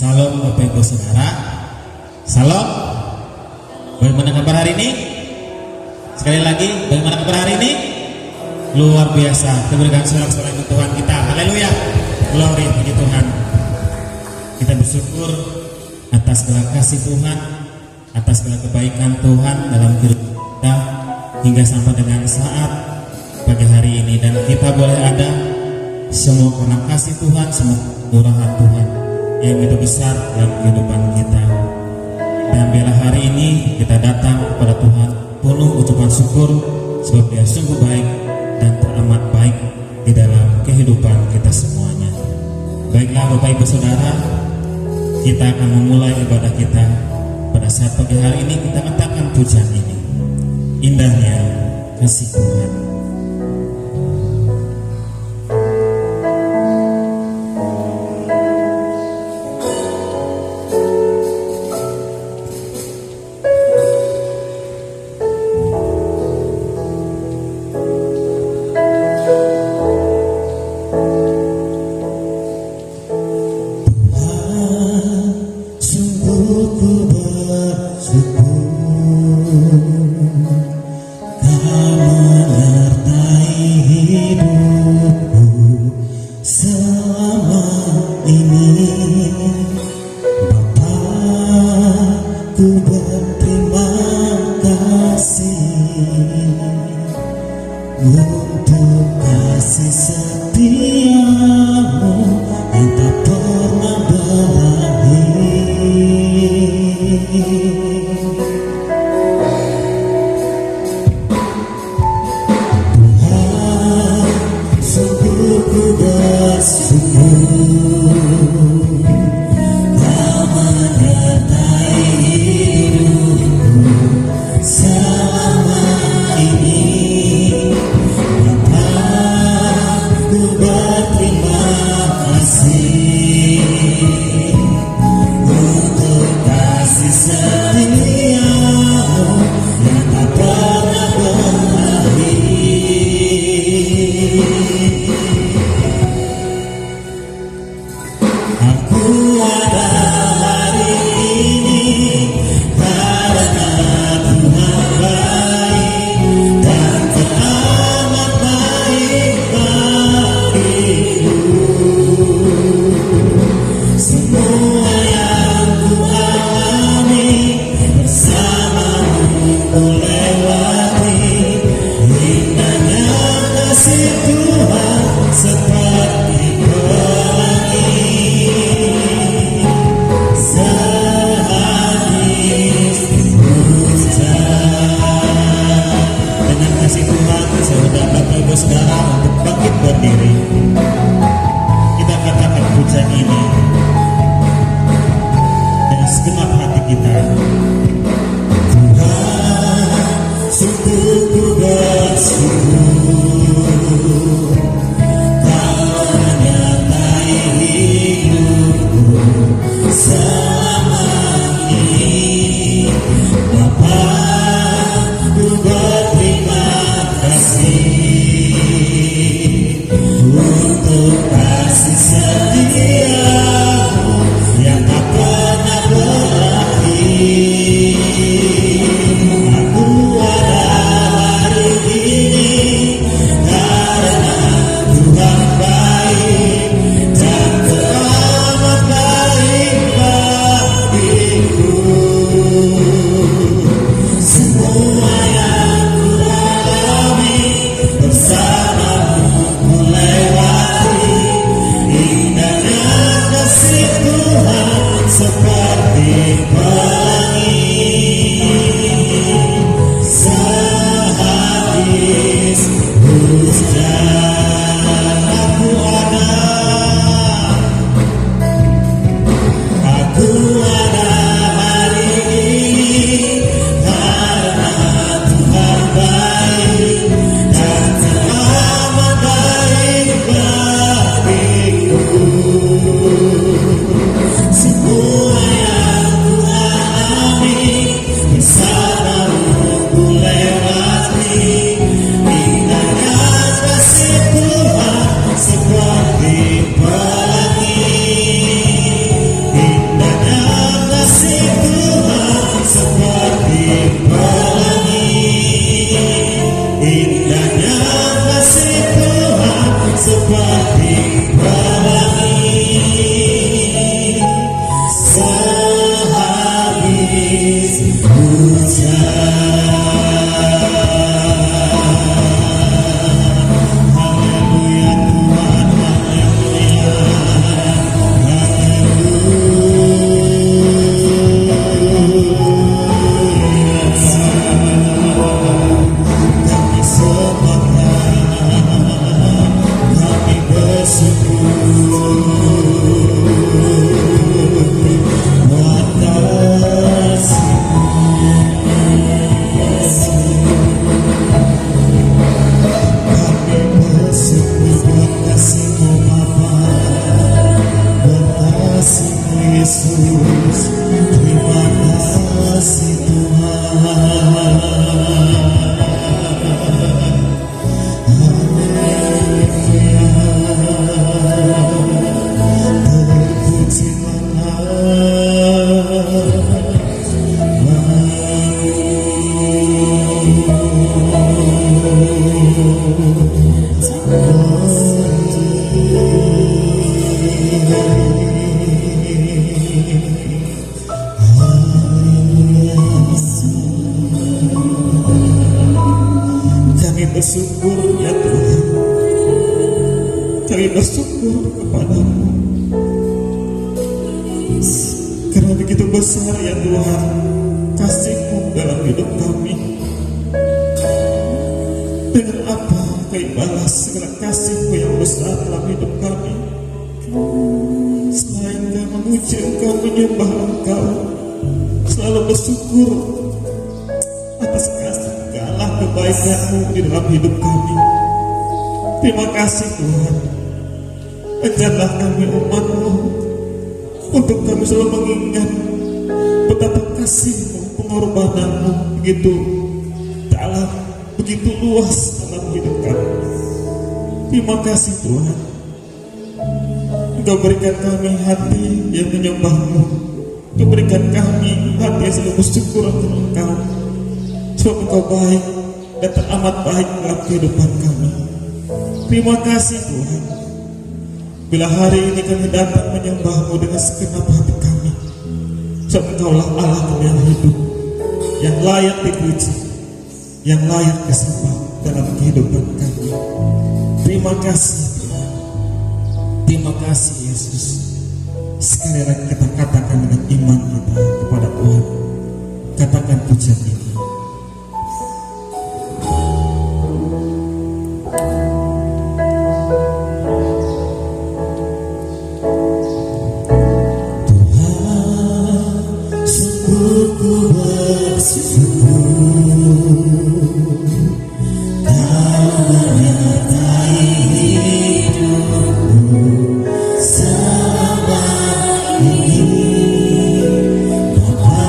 Salam Bapak Ibu Saudara. Salam. Bagaimana kabar hari ini? Sekali lagi, bagaimana kabar hari ini? Luar biasa. Kita berikan sorak-sorai untuk Tuhan kita. Haleluya. Glory bagi Tuhan. Kita bersyukur atas segala kasih Tuhan, atas segala kebaikan Tuhan dalam kehidupan kita hingga sampai dengan saat pagi hari ini, dan kita boleh ada semua karena kasih Tuhan, semua murahan Tuhan yang itu besar dalam kehidupan kita. Dan bila hari ini kita datang kepada Tuhan penuh ucapan syukur, sebab Dia sungguh baik dan teramat baik di dalam kehidupan kita semuanya. Baiklah Bapak Ibu Saudara, kita akan memulai ibadah kita pada saat pagi hari ini. Kita katakan pujian ini, indahnya kasih Tuhan. Kami bersyukur ya Tuhan, kami bersyukur kepadamu karena begitu besar ya Tuhan kasih-Mu dalam hidup kami. Dengan apa kami balas segala kasih-Mu yang besar dalam hidup kami selain kami memuji Engkau, menyembah Engkau, selalu bersyukur atas kasih segala kebaikan-Mu di dalam hidup kami. Terima kasih Tuhan. Ajarlah kami umat-Mu untuk kami selalu mengingat betapa kasih-Mu, pengorbanan-Mu begitu dalam, begitu luas dalam hidup kami. Terima kasih Tuhan. Engkau berikan kami hati yang menyembah-Mu, Engkau berikan kami hati yang selalu bersyukur untuk Engkau, sebab Engkau baik dan teramat baik dalam kehidupan kami. Terima kasih Tuhan. Bila hari ini kami datang menyembah-Mu dengan segenap hati kami, sebab Engkaulah Allah kami yang hidup, yang layak dipuji, yang layak disembah dalam kehidupan kami. Terima kasih Tuhan. Terima kasih Yesus. Sekali lagi kita katakan dengan iman kita kepada Tuhan, katakan pujian ini. Ku bersyukur Kau menyertai hidupku selama ini. Bapa,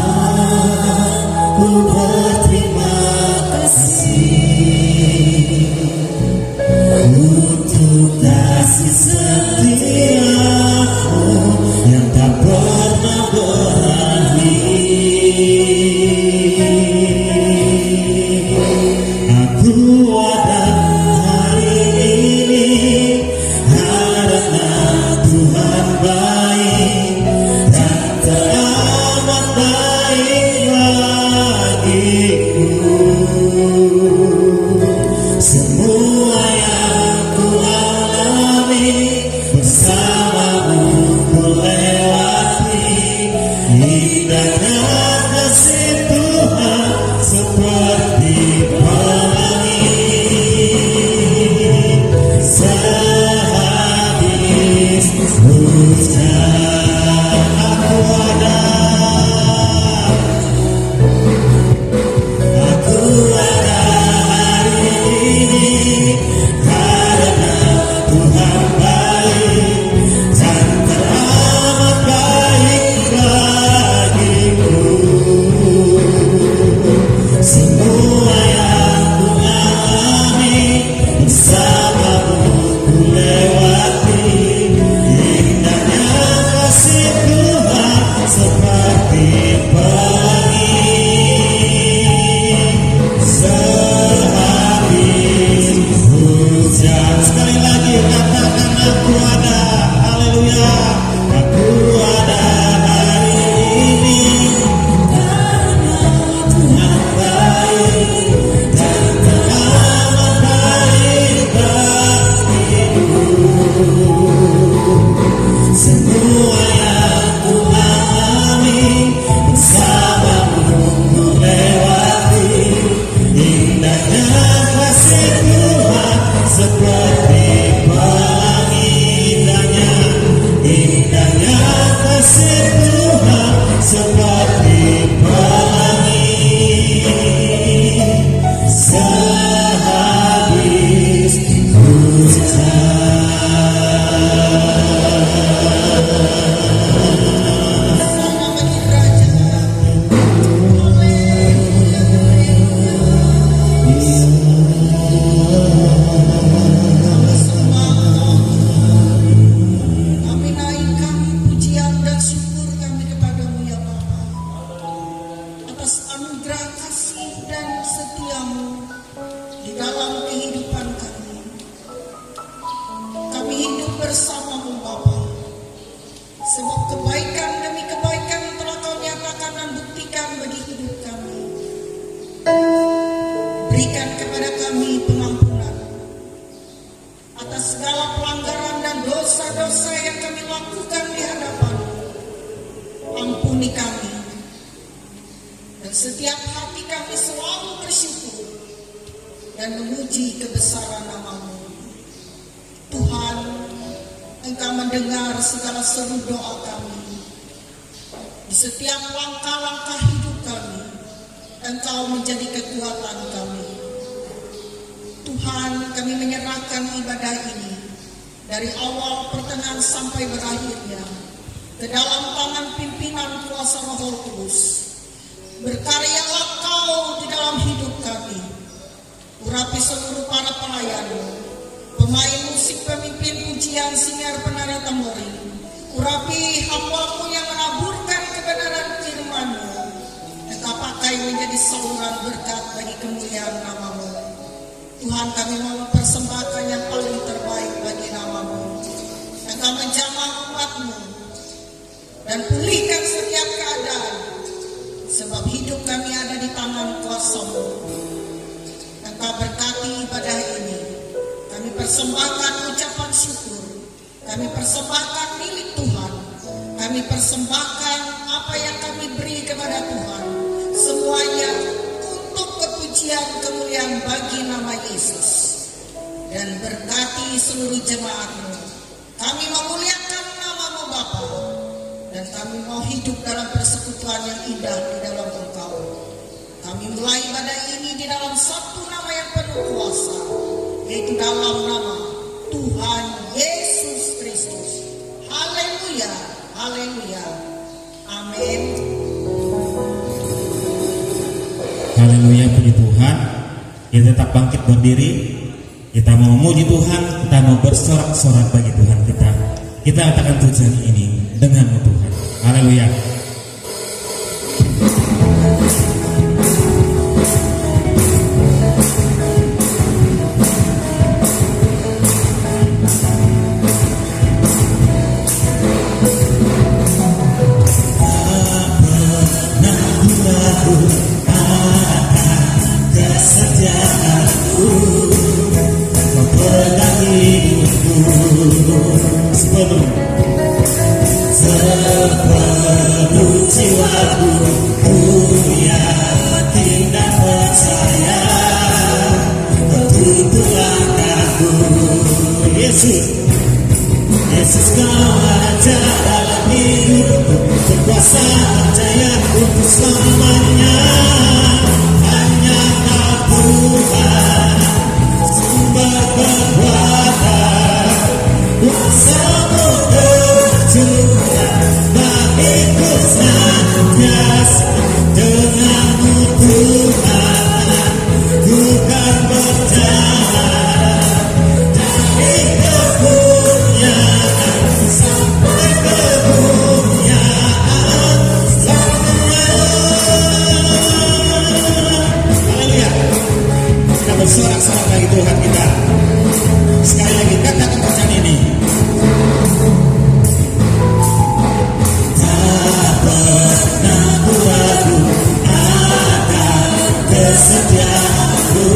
ku bersama-Mu Bapa. Sebab kebaikan demi kebaikan telah Kau nyatakan dan buktikan bagi hidup kami. Berikan kepada kami pengampunan atas segala pelanggaran dan dosa-dosa yang kami lakukan di hadapan-Mu. Ampuni kami, dan setiap hati kami selalu bersyukur dan memuji kebesaran nama-Mu. Tuhan, Engkau mendengar segala seru doa kami. Di setiap langkah-langkah hidup kami, Engkau menjadi kekuatan kami. Tuhan, kami menyerahkan ibadah ini dari awal, pertengahan sampai berakhirnya ke dalam tangan pimpinan kuasa Roh Kudus. Berkaryalah Kau di dalam hidup kami. Urapi seluruh para pelayan, pemain musik, pemimpin pujian, singer, penari tamborin. Urapi hamba-Mu yang menaburkan kebenaran firman-Mu. Engkau pakai menjadi saluran berkat bagi kemuliaan nama-Mu. Tuhan, kami mau mempersembahkan yang paling terbaik bagi nama-Mu. Engkau menjamah umat-Mu dan pulihkan setiap keadaan, sebab hidup kami ada di tangan kuasa-Mu. Engkau berkati ibadah ini. Kami persembahkan ucapan syukur. Kami persembahkan milik Tuhan. Kami persembahkan apa yang kami beri kepada Tuhan. Semuanya untuk kepujian kemuliaan bagi nama Yesus. Dan berkati seluruh jemaat-Mu. Kami memuliakan nama-Mu Bapa. Dan kami mau hidup dalam persekutuan yang indah di dalam Engkau. Kami mulai ibadah ini di dalam satu nama yang penuh kuasa, yaitu dalam nama Tuhan Yesus Kristus. Haleluya, haleluya, amin. Haleluya, puji Tuhan. Kita tetap bangkit berdiri. Kita mau memuji Tuhan. Kita mau bersorak-sorak bagi Tuhan kita. Kita katakan tujuan ini dengan-Mu Tuhan. Haleluya. Sepenuh jiwaku ku yakin dan percaya untuk langkahku. Yesus, Yesus Kau ada dalam hidupku, berkuasa percaya untuk selamanya. Hanya Kau Tuhan, sumber kekuatan, kuasa-Mu berjuang bagiku senantiasa. Dengan-Mu Tuhan, ku kan berjalan dari kemuliaan sampai kemuliaan selamanya. Haleluya. Kita bersorak-sorak bagi Tuhan kita. Sekali lagi katakan pesan ini. Tak pernah ku ragu akan kesetiaan-Mu,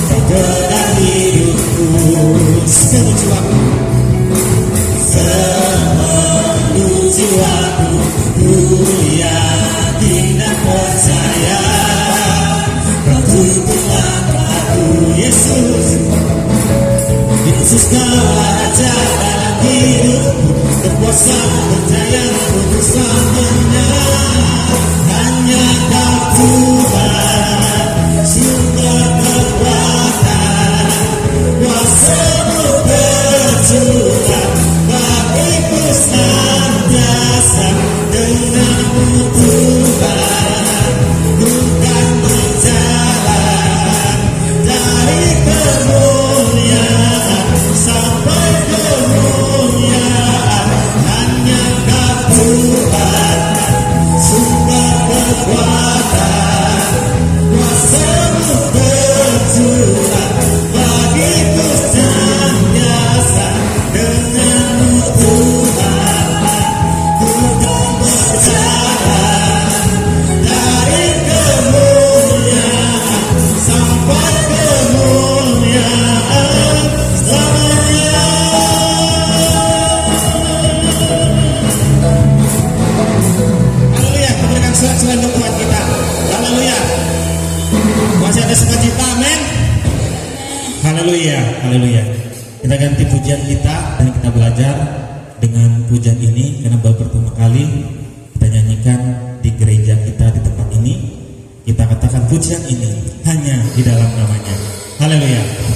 Kau pegang hidupku. Sepenuh jiwaku. Sepenuh jiwaku ku yakin dan percaya Kau tuntun langkahku. Yesus, Yesus Kau ada dalam hidupku, berkuasa percaya untuk selamanya. Hanya Kau Tuhan, sumber kekuatan, kuasa-Mu berjuang bagiku senantiasa. Dengan-Mu Tuhan, ku kan berjalan dari kemuliaan sampai kemuliaan. Hanya Kau Tuhan, sumber kekuatan, kuasa-Mu berjuang bagiku senantiasa. haleluya. Kita ganti pujian kita dan kita belajar dengan pujian ini karena baru pertama kali kita nyanyikan di gereja kita di tempat ini. Kita katakan pujian ini hanya di dalam namanya. Haleluya.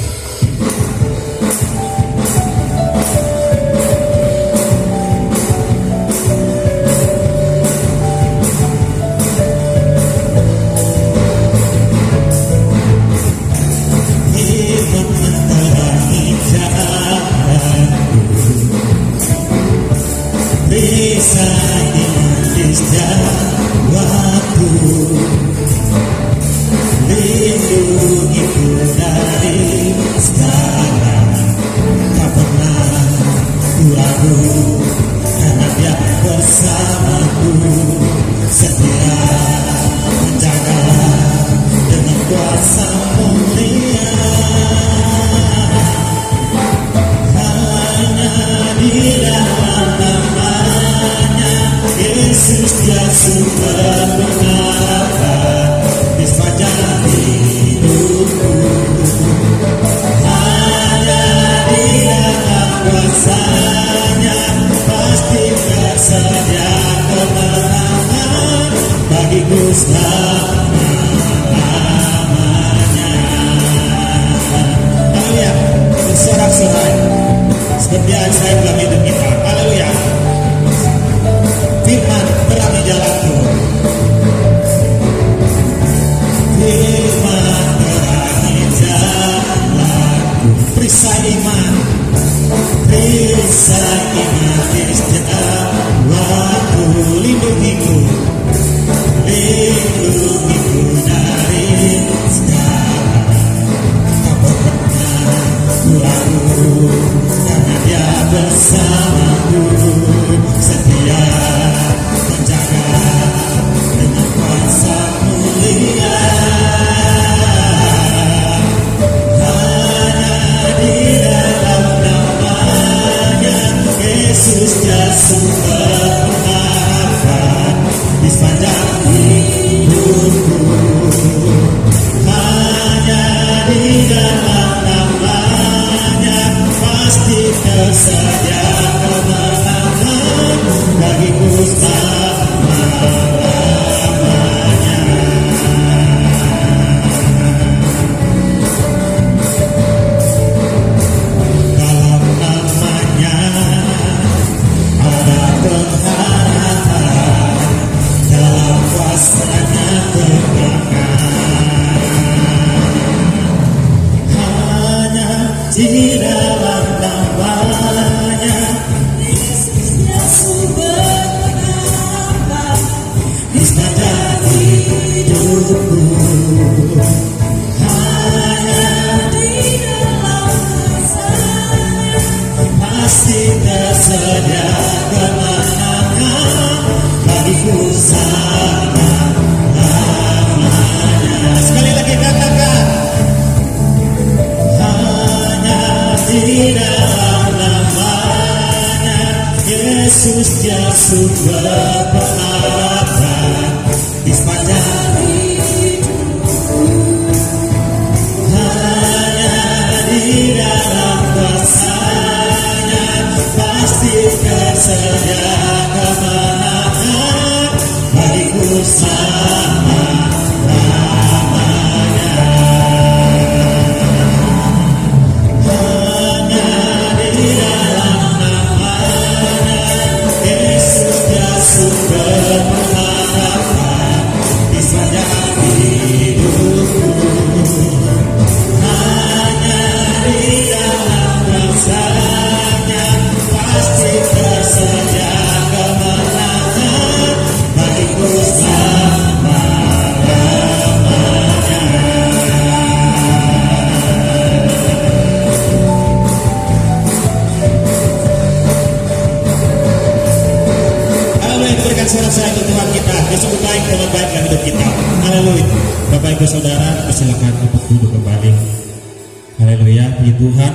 Tuhan,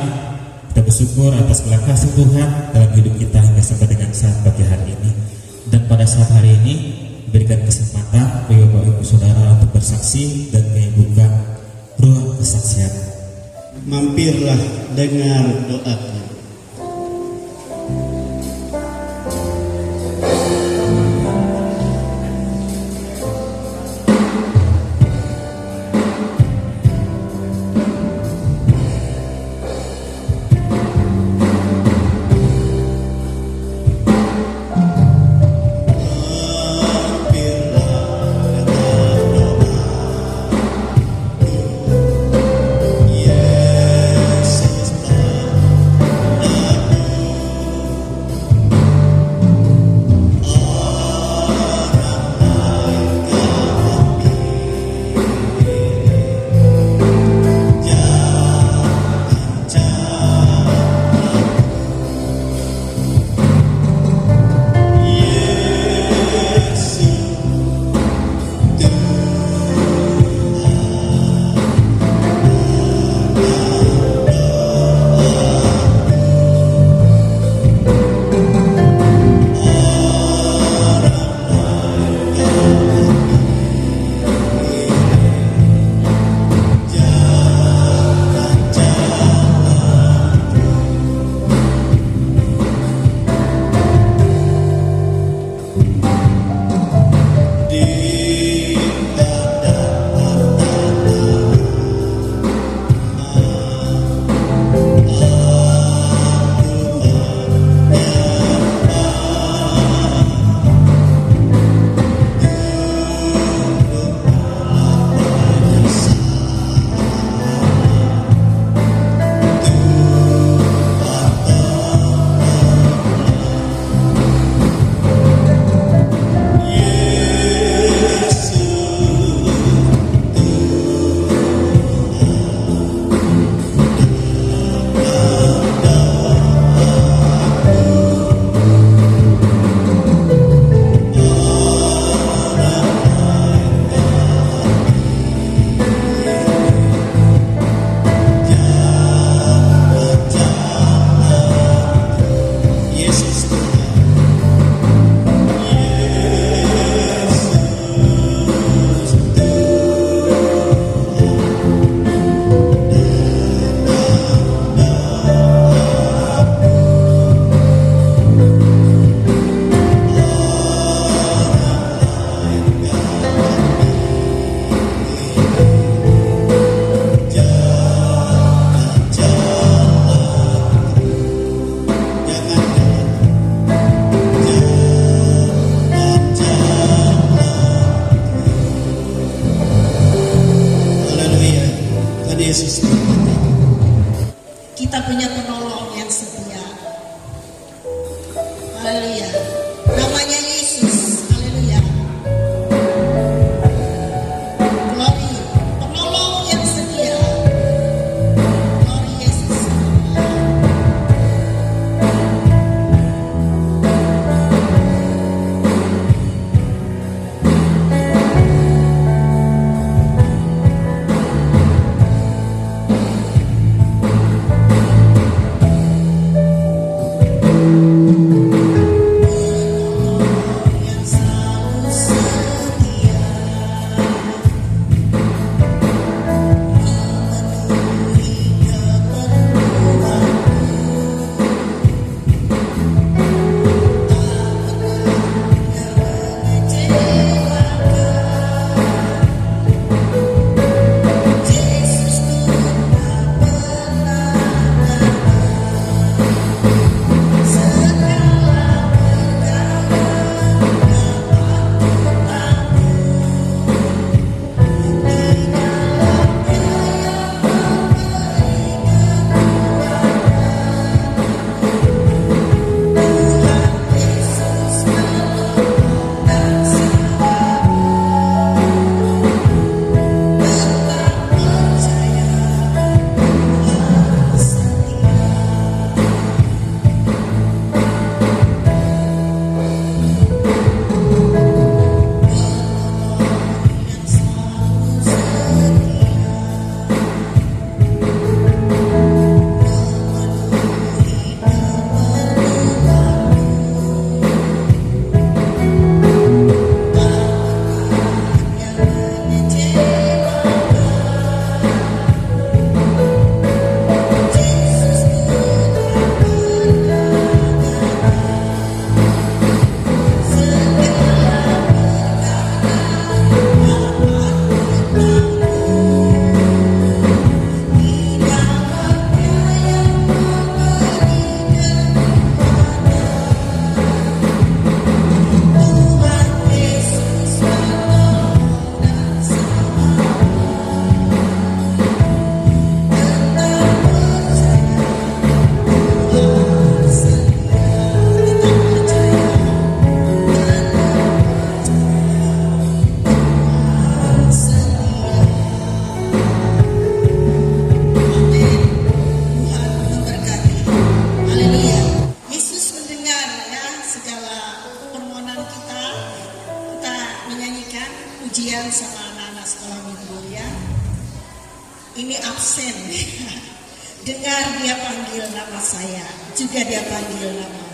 kita bersyukur atas belas kasih Tuhan dalam hidup kita hingga sampai dengan saat pagi hari ini. Dan pada saat hari ini berikan kesempatan bagi Bapak Ibu Saudara untuk bersaksi dan menyebutkan ruang kesaksian. mampirlah dengar doaku. Yesus. Kita punya penolong yang setia. Haleluya. Namanya Yesus. Haleluya. Glory. Penolong yang setia. Glory Yesus. nama saya, juga dia panggil nama.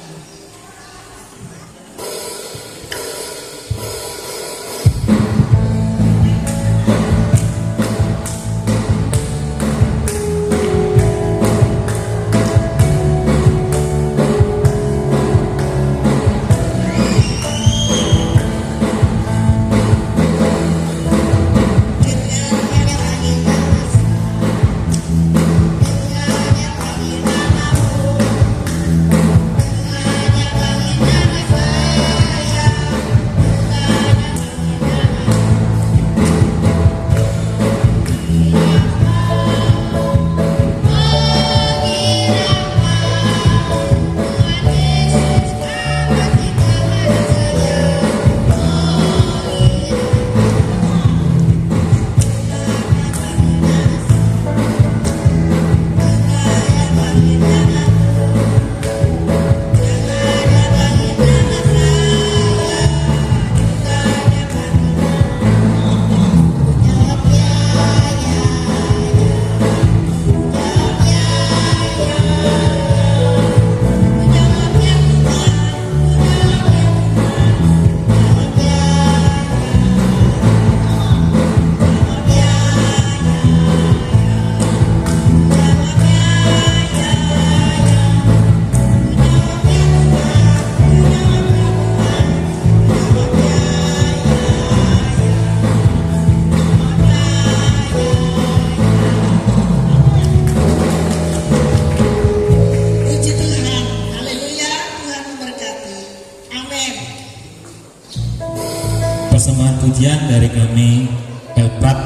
Persembahan pujian dari kami Elprat,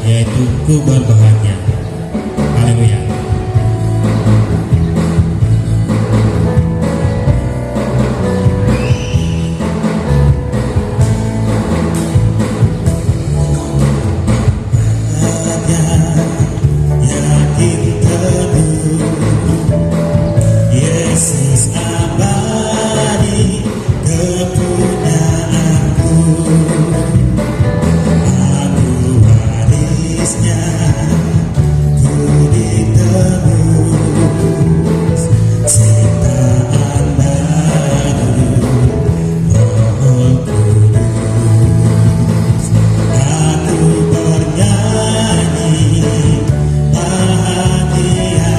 yaitu Ku Berbahagia. Haleluya. Yesus abadi kepunyaanku, aku warisnya, ku ditebus ciptaan baru Roh Kudus. Aku bernyanyi bahagia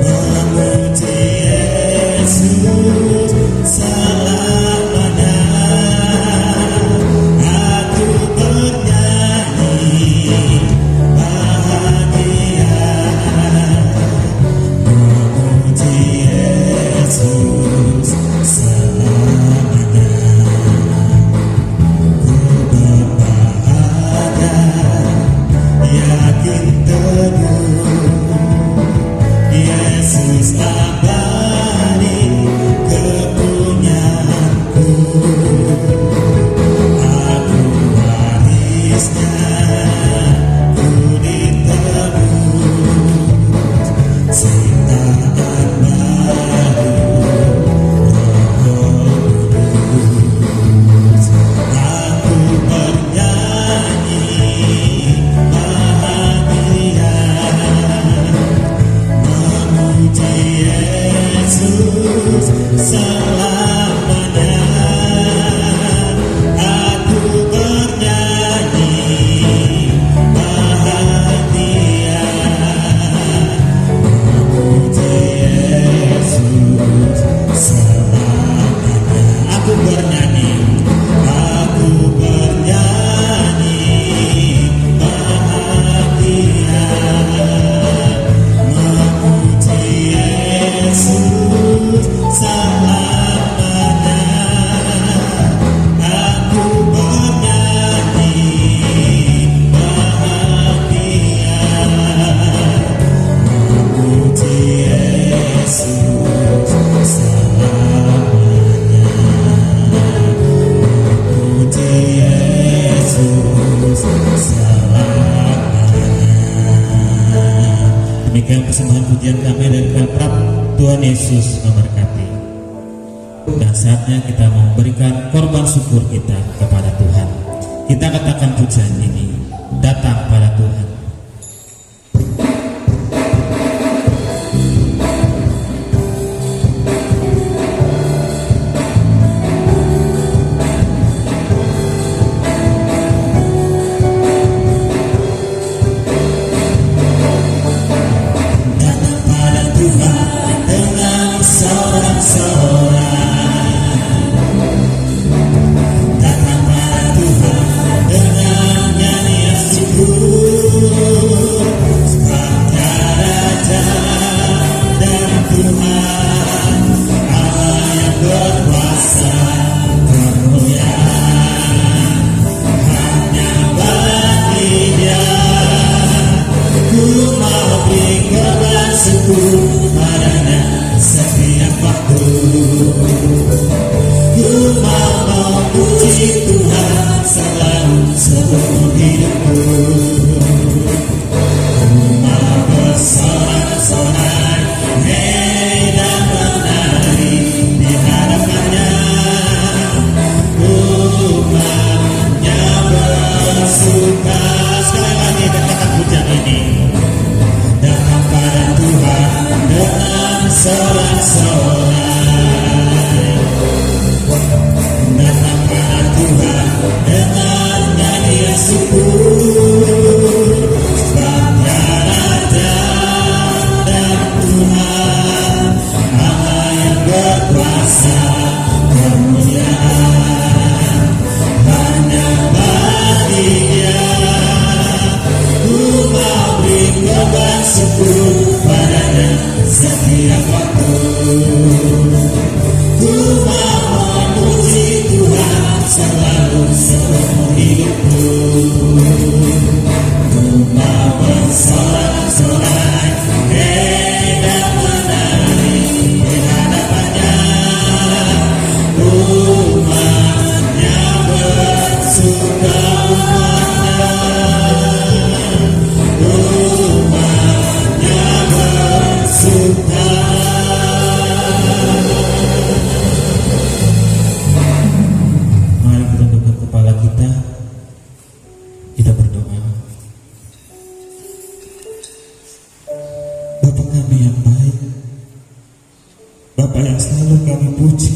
memuji Yesus selamanya. Aku bernyanyi bahagia memuji Yesus selamanya. Ku berbahagia, yakin teguh, Yesus abadi kepunyaanku, aku warisnya, ku ditebus ciptaan baru Roh Kudus. Aku bernyanyi bahagia memuji Yesus selamanya. Aku bernyanyi bahagia memuji Yesus selamanya. Aku bernyanyi bahagia memuji Yesus selamanya. Aku bernyanyi bahagia memuji Yesus selamanya. Memuji Yesus selamanya. Demikian persembahan pujian kami dari Elprat. Tuhan Yesus memberkati. Dan saatnya kita memberikan korban syukur kita kepada Tuhan. Kita katakan pujian ini datang pada Tuhan. setiap waktu. Ku mau memuji Tuhan selalu seumur hidupku. Ku mau bersorak-sorai dan menari di hadapannya. Umatnya bersuka umatnya. Umatnya bersuka. Mari kita tundukkan kepala kita. Kita berdoa. Bapa kami yang baik, Bapa yang selalu kami puji,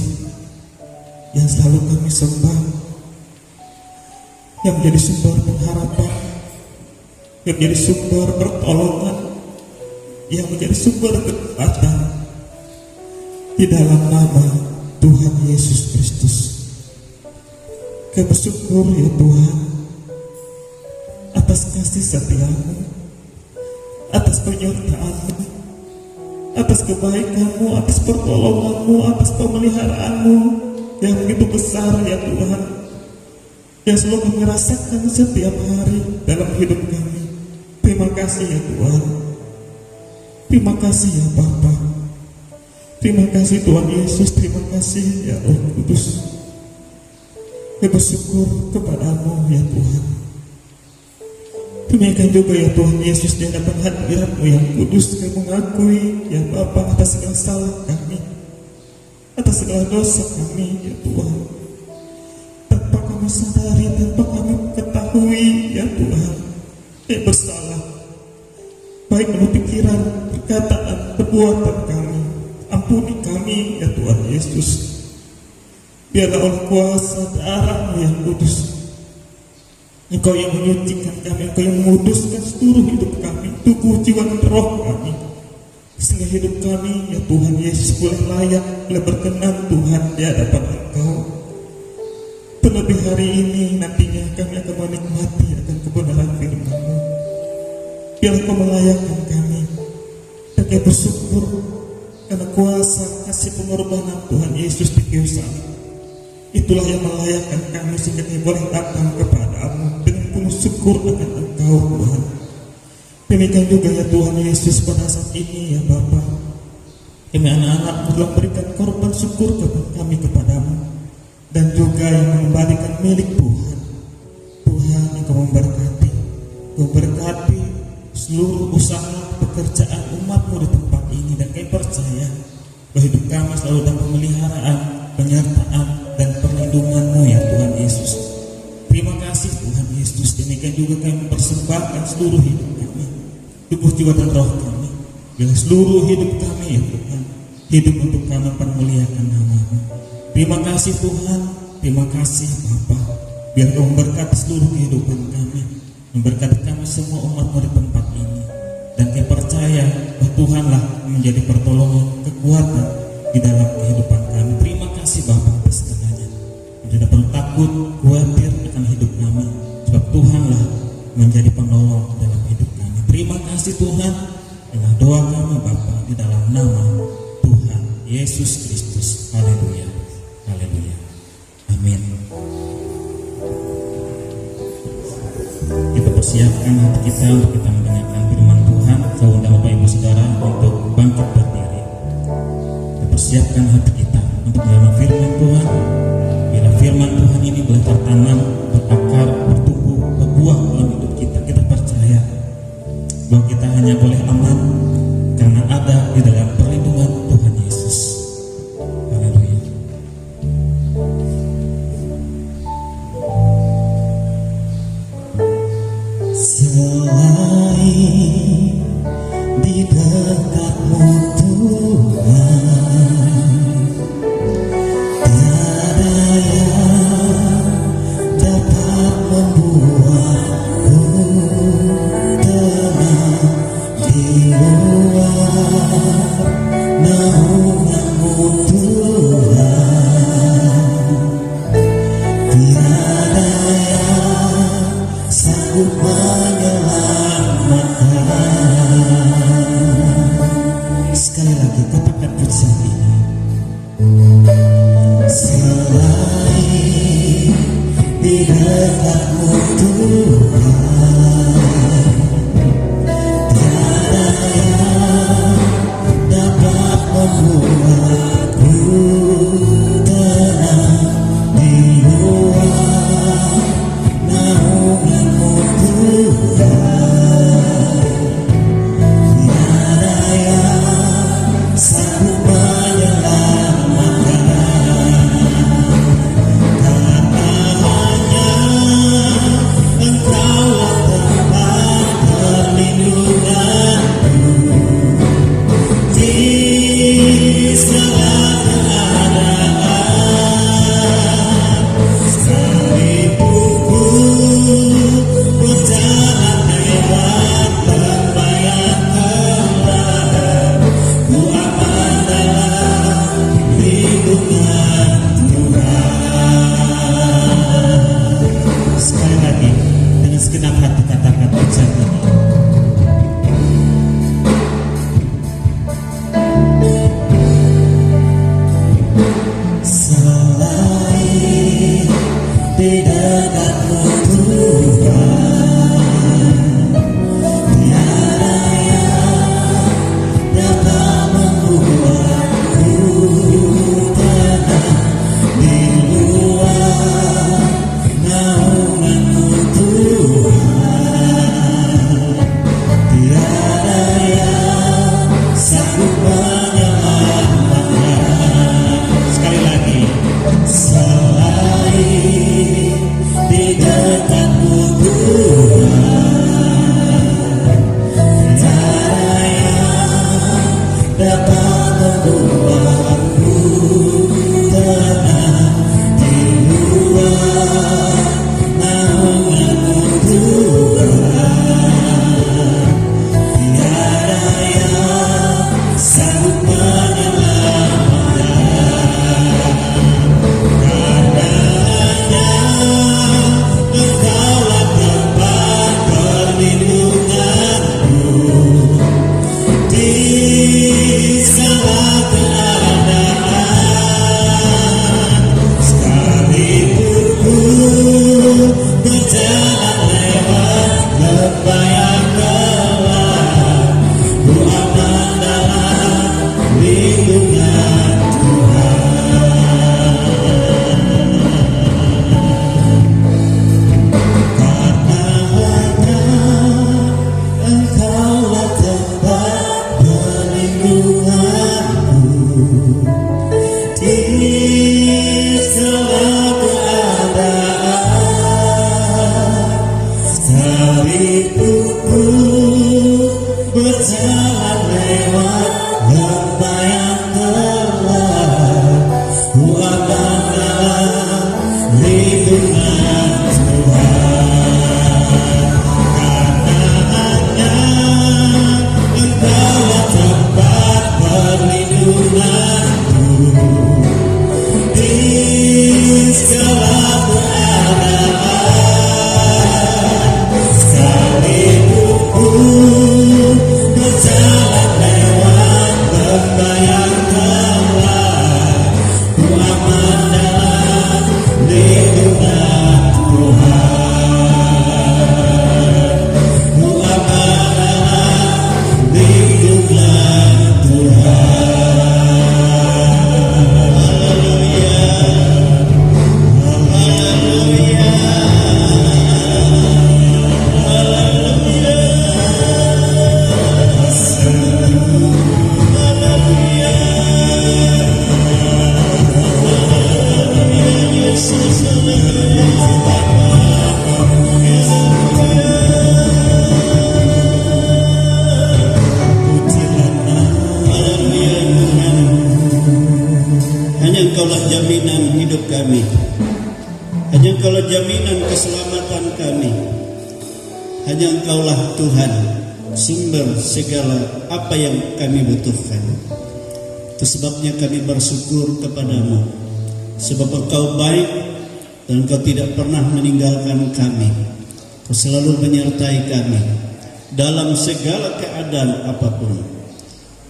yang selalu kami sembah, yang menjadi sumber pengharapan, yang menjadi sumber pertolongan, yang menjadi sumber kekuatan di dalam nama Tuhan Yesus Kristus. Kami bersyukur ya Tuhan atas kasih setiamu, atas penyertaan-Mu, atas kebaikan-Mu, atas pertolongan-Mu, atas pemeliharaanmu yang begitu besar ya Tuhan, yang selalu kami rasakan setiap hari dalam hidup kami. Terima kasih ya Tuhan. Terima kasih ya Bapa. Terima kasih Tuhan Yesus. Terima kasih ya Roh Kudus. Kami bersyukur kepadamu ya Tuhan. Demikian juga ya Tuhan Yesus, di hadapan hadirat-Mu yang kudus, kami mengakui ya Bapa atas segala salah kami, atas segala dosa kami ya Tuhan, tanpa kami sadari, tanpa kami ketahui ya Tuhan, yang bersalah baik dalam pikiran, perkataan, perbuatan kami. Ampuni kami ya Tuhan Yesus. Biarlah oleh kuasa darah-Mu yang kudus, Engkau yang menyucikan kami, Engkau yang menguduskan seluruh hidup kami, tubuh, jiwa, dan roh kami, sehingga hidup kami ya Tuhan Yesus boleh layak, boleh berkenan Tuhan di hadapan Engkau. Terlebih hari ini nantinya kami akan menikmati akan kebenaran firman-Mu. Biarlah Engkau melayakkan kami, dan kami bersyukur karena kuasa kasih pengorbanan Tuhan Yesus di kayu salib. Itulah yang melayakkan kami sehingga kami boleh datang kepadamu dengan penuh syukur akan Engkau Tuhan. Demikian juga ya Tuhan Yesus pada saat ini ya Bapa, kami anak-anak telah berikan korban syukur kami kepadamu, dan juga yang mengembalikan milik Tuhan. Tuhan Engkau memberkati, Engkau memberkati seluruh usaha pekerjaan umat-Mu di tempat ini, dan kami percaya bahwa hidup kami selalu dalam pemeliharaan, penyertaan, dan perlindungan-Mu ya Tuhan Yesus. Terima kasih Tuhan Yesus. Demikian juga kami mempersembahkan seluruh hidup kami, tubuh, jiwa, dan roh kami. Bila seluruh hidup kami ya Tuhan, hidup untuk kami memuliakan nama-Mu. Terima kasih Tuhan. Terima kasih Bapa. Biar Kau memberkati seluruh kehidupan kami, memberkati kami semua umat-Mu di tempat ini, dan kami percaya bahwa Tuhanlah menjadi pertolongan, kekuatan di dalam kehidupan kami. Terima kasih Bapa atas segalanya. Tidak perlu takut, khawatir akan hidup kami, sebab Tuhanlah menjadi penolong dalam hidup kami. Terima kasih Tuhan. Inilah doa kami Bapa di dalam nama Tuhan Yesus Kristus. Haleluya. Haleluya. Amin. Kita persiapkan hati kita untuk kita mendengarkan firman Tuhan. Saya undang Bapak Ibu Saudara untuk bangkit berdiri. Kita persiapkan hati kita untuk menerima firman Tuhan. Bila firman Tuhan ini boleh tertanam, berakar, bertumbuh, berbuah dalam hidup kita, kita percaya bahwa kita hanya boleh aman karena ada di dalam perlindungan Tuhan Yesus. Haleluya. Selain di dekat-Mu Tuhan, tiada yang dapat membuatku tenang di lagi katakan pujian ini. Selain di dekatmu Tuhan, tiada yang dapat membuatku tenang di luar naunganmu Tuhan. Tiada yang sanggup menyelamatkan, karena hanya Engkaulah tempat perlindunganku di segala keadaan. Sekalipun ku berjalan lewat lembah yang gelap, ku aman dalam lindungan Tuhan. Sekali lagi dengan segenap hati katakan pujian ini. Selain di dekatmu Tuhan, tiada yang dapat membuatku tenang di luar naunganmu Tuhan. Tiada yang sanggup menyelamatkan. Sekali lagi, selain di dekatmu Tuhan, tiada yang dapat membuatku tenang di luar naunganmu Tuhan. Tiada yang sanggup menyelamatkan, karena hanya Engkaulah tempat perlindunganku di segala keadaan. Sekalipun ku berjalan lewat lembah yang gelap, ku aman dalam lindungan Tuhan. Karena hanya Engkaulah tempat perlindunganku di segala keadaan. Sekalipun ku berjalan lewat lembah yang gelap, ku akan dalam lindungan Tuhan. Karena hanya Engkaulah tempat perlindunganku di segala keadaan. Sekalipun ku berjalan lewat lembah yang gelap, ku aman dalam lindungan Tuhan. Ku aman dalam lindungan Tuhan. Haleluya. Hanya Engkaulah jaminan hidup kami. Hanya Engkaulah jaminan keselamatan kami. Hanya Engkaulah Tuhan, sumber segala apa yang kami butuhkan. Itu sebabnya kami bersyukur kepadamu, sebab Engkau baik dan Engkau tidak pernah meninggalkan kami. Engkau selalu menyertai kami dalam segala keadaan apapun.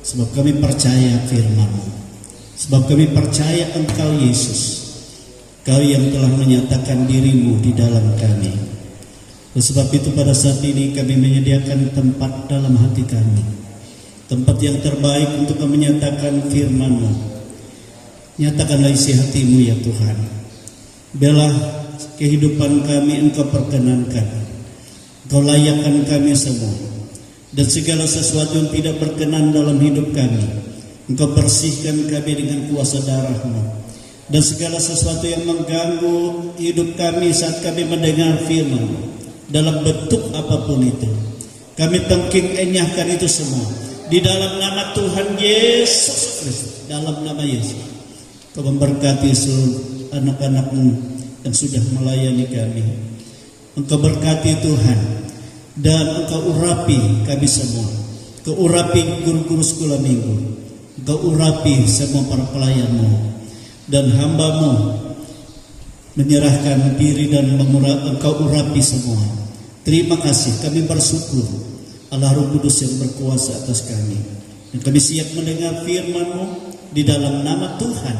Sebab kami percaya firman-Mu. Sebab kami percaya Engkau Yesus, Kau yang telah menyatakan diri-Mu di dalam kami. Sebab itu pada saat ini kami menyediakan tempat dalam hati kami, tempat yang terbaik untuk menyatakan firman-Mu. Nyatakanlah isi hati-Mu ya Tuhan. Biarlah kehidupan kami Engkau perkenankan, Engkau layakkan kami semua. Dan segala sesuatu yang tidak berkenan dalam hidup kami, Engkau bersihkan kami dengan kuasa darah-Mu. Dan segala sesuatu yang mengganggu hidup kami saat kami mendengar firman dalam bentuk apapun itu, kami tengking enyahkan itu semua di dalam nama Tuhan Yesus Kristus. Dalam nama Yesus, Kau memberkati seluruh anak-anak-Mu yang sudah melayani kami. Engkau berkati Tuhan, dan Engkau urapi kami semua. Engkau urapi guru-guru sekolah minggu, Engkau urapi semua para pelayan-Mu. Dan hamba-Mu menyerahkan diri dan Engkau urapi semua. Terima kasih, kami bersyukur Allah Roh Kudus yang berkuasa atas kami. Dan kami siap mendengar firman-Mu di dalam nama Tuhan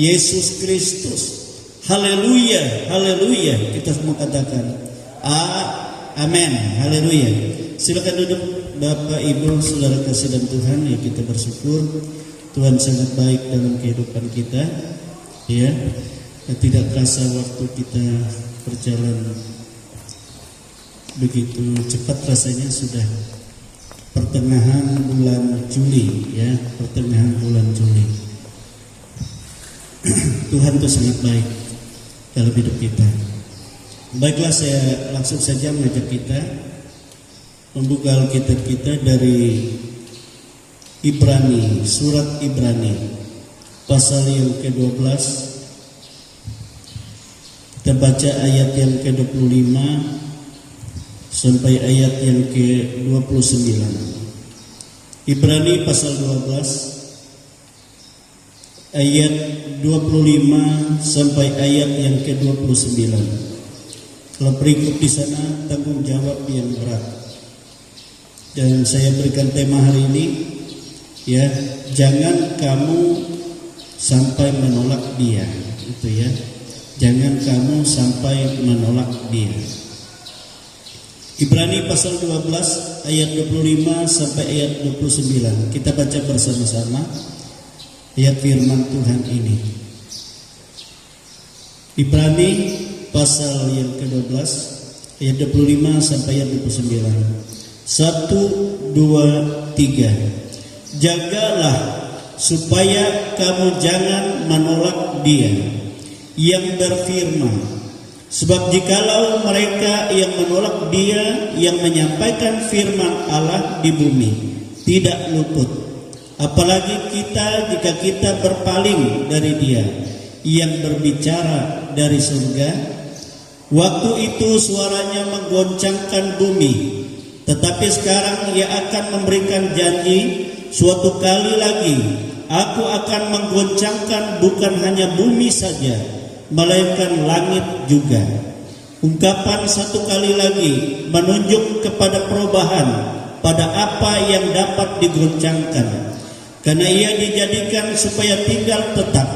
Yesus Kristus. Haleluya, haleluya. Kita semua katakan amin, haleluya. Silakan duduk Bapak, Ibu, saudara kasih dan Tuhan. Ya, kita bersyukur Tuhan sangat baik dalam kehidupan kita. Ya, tidak terasa waktu kita berjalan begitu cepat, rasanya sudah pertengahan bulan Juli, ya, pertengahan bulan Juli. Tuhan itu sangat baik dalam hidup kita. Baiklah, saya langsung saja mengajak kita membuka Alkitab kita dari Ibrani, surat Ibrani pasal yang ke-12. Kita baca ayat yang ke-25 sampai ayat yang ke-29. Ibrani pasal 12 ayat 25 sampai ayat yang ke-29. Kalau berikut di sana tanggung jawab yang berat. Dan saya berikan tema hari ini, ya, jangan kamu sampai menolak dia, itu ya. Jangan kamu sampai menolak dia. Ibrani pasal 12 ayat 25 sampai ayat 29. Kita baca bersama-sama ayat firman Tuhan ini. Ibrani pasal yang ke-12 ayat 25 sampai ayat 29. 1, 2, 3. Jagalah supaya kamu jangan menolak dia yang berfirman, sebab jikalau mereka yang menolak dia yang menyampaikan firman Allah di bumi tidak luput, apalagi kita jika kita berpaling dari dia yang berbicara dari surga. Waktu itu suaranya menggoncangkan bumi, tetapi sekarang ia akan memberikan janji, suatu kali lagi Aku akan menggoncangkan bukan hanya bumi saja, melainkan langit juga. Ungkapan satu kali lagi menunjuk kepada perubahan pada apa yang dapat digoncangkan, karena ia dijadikan supaya tinggal tetap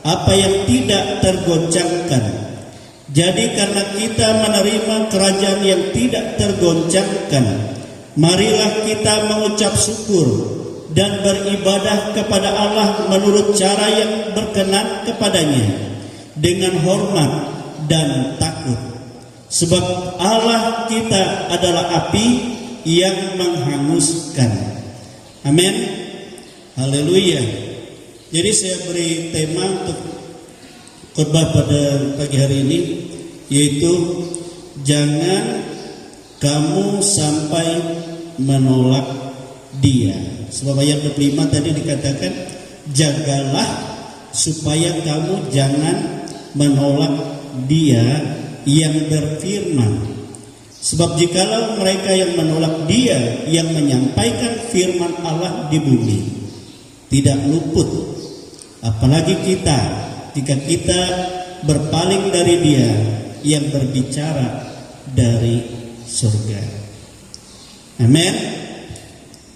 apa yang tidak tergoncangkan. Jadi karena kita menerima kerajaan yang tidak tergoncangkan, marilah kita mengucap syukur dan beribadah kepada Allah menurut cara yang berkenan kepadanya, dengan hormat dan takut. Sebab Allah kita adalah api yang menghanguskan. Amin. Haleluya. Jadi saya beri tema untuk khotbah pada pagi hari ini, yaitu jangan kamu sampai menolak dia. Sebab ayat 25 tadi dikatakan, jagalah supaya kamu jangan menolak dia yang berfirman. Sebab jikalau mereka yang menolak dia yang menyampaikan firman Allah di bumi tidak luput, apalagi kita jika kita berpaling dari dia yang berbicara dari surga. Amin.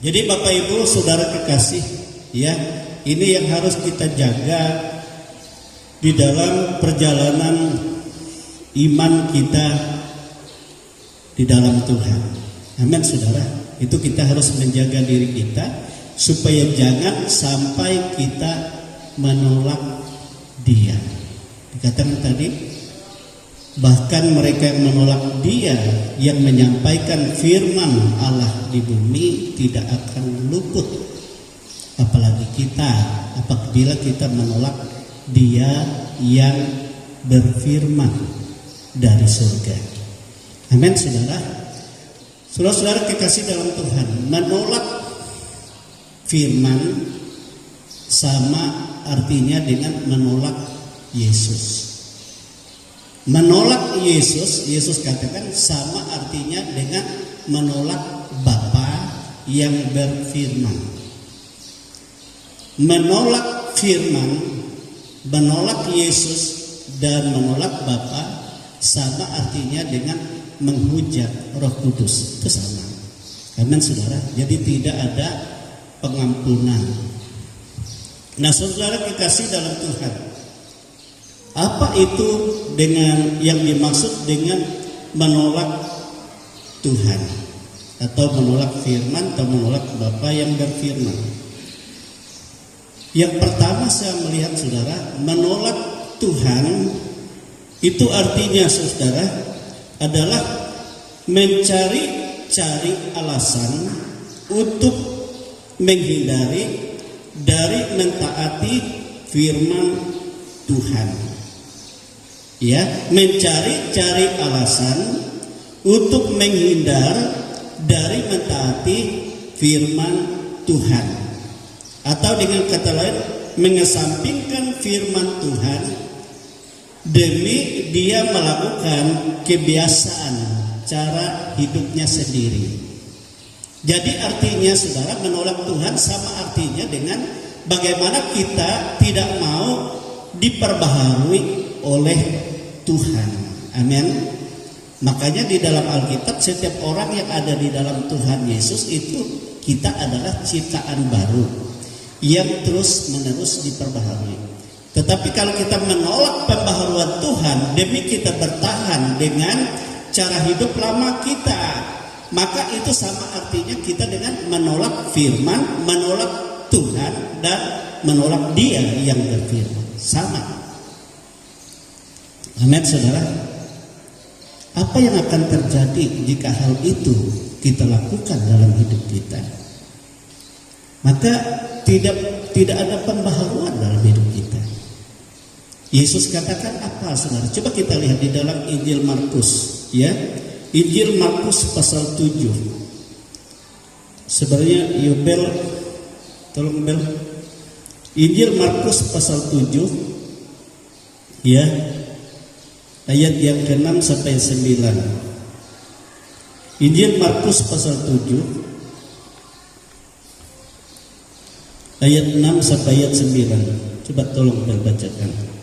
Jadi Bapak Ibu Saudara kekasih, ya, ini yang harus kita jaga di dalam perjalanan iman kita di dalam Tuhan. Amin saudara. Itu kita harus menjaga diri kita supaya jangan sampai kita menolak Dia. Dikatakan tadi, bahkan mereka yang menolak Dia yang menyampaikan firman Allah di bumi tidak akan luput. Apalagi kita, apabila kita menolak Dia yang berfirman dari surga. Amin saudara. Saudara-saudara kekasih dalam Tuhan, menolak firman sama artinya dengan menolak Yesus. Menolak Yesus, Yesus katakan sama artinya dengan menolak Bapa yang berfirman. Menolak firman, menolak Yesus dan menolak Bapa sama artinya dengan menghujat Roh Kudus. Itu sama. Amin saudara. Jadi tidak ada pengampunan. Nah saudara kekasih dalam Tuhan, apa itu dengan yang dimaksud dengan menolak Tuhan atau menolak firman atau menolak Bapa yang berfirman? Yang pertama saya melihat saudara, menolak Tuhan itu artinya saudara adalah mencari alasan untuk menghindari dari mentaati firman Tuhan. Ya, mencari alasan untuk menghindar dari mentaati firman Tuhan. Atau dengan kata lain, mengesampingkan firman Tuhan demi dia melakukan kebiasaan cara hidupnya sendiri. Jadi artinya saudara, menolak Tuhan sama artinya dengan bagaimana kita tidak mau diperbaharui oleh Tuhan. Amin. Makanya di dalam Alkitab setiap orang yang ada di dalam Tuhan Yesus itu kita adalah ciptaan baru yang terus menerus diperbaharui. Tetapi kalau kita menolak pembaharuan Tuhan demi kita bertahan dengan cara hidup lama kita, maka itu sama artinya kita dengan menolak firman, menolak Tuhan dan menolak Dia yang berfirman. Sama. Amin saudara. Apa yang akan terjadi jika hal itu kita lakukan dalam hidup kita? Maka tidak ada pembaharuan dalam hidup kita. Yesus katakan apa saudara? Coba kita lihat di dalam Injil Markus, ya. Injil Markus pasal 7. Sebenarnya Yobel, tolong Bel. Injil Markus pasal 7, ya. Ayat yang ke-6 sampai 9. Injil Markus pasal 7 ayat 6 sampai ayat 9. Coba tolong Bel bacakan.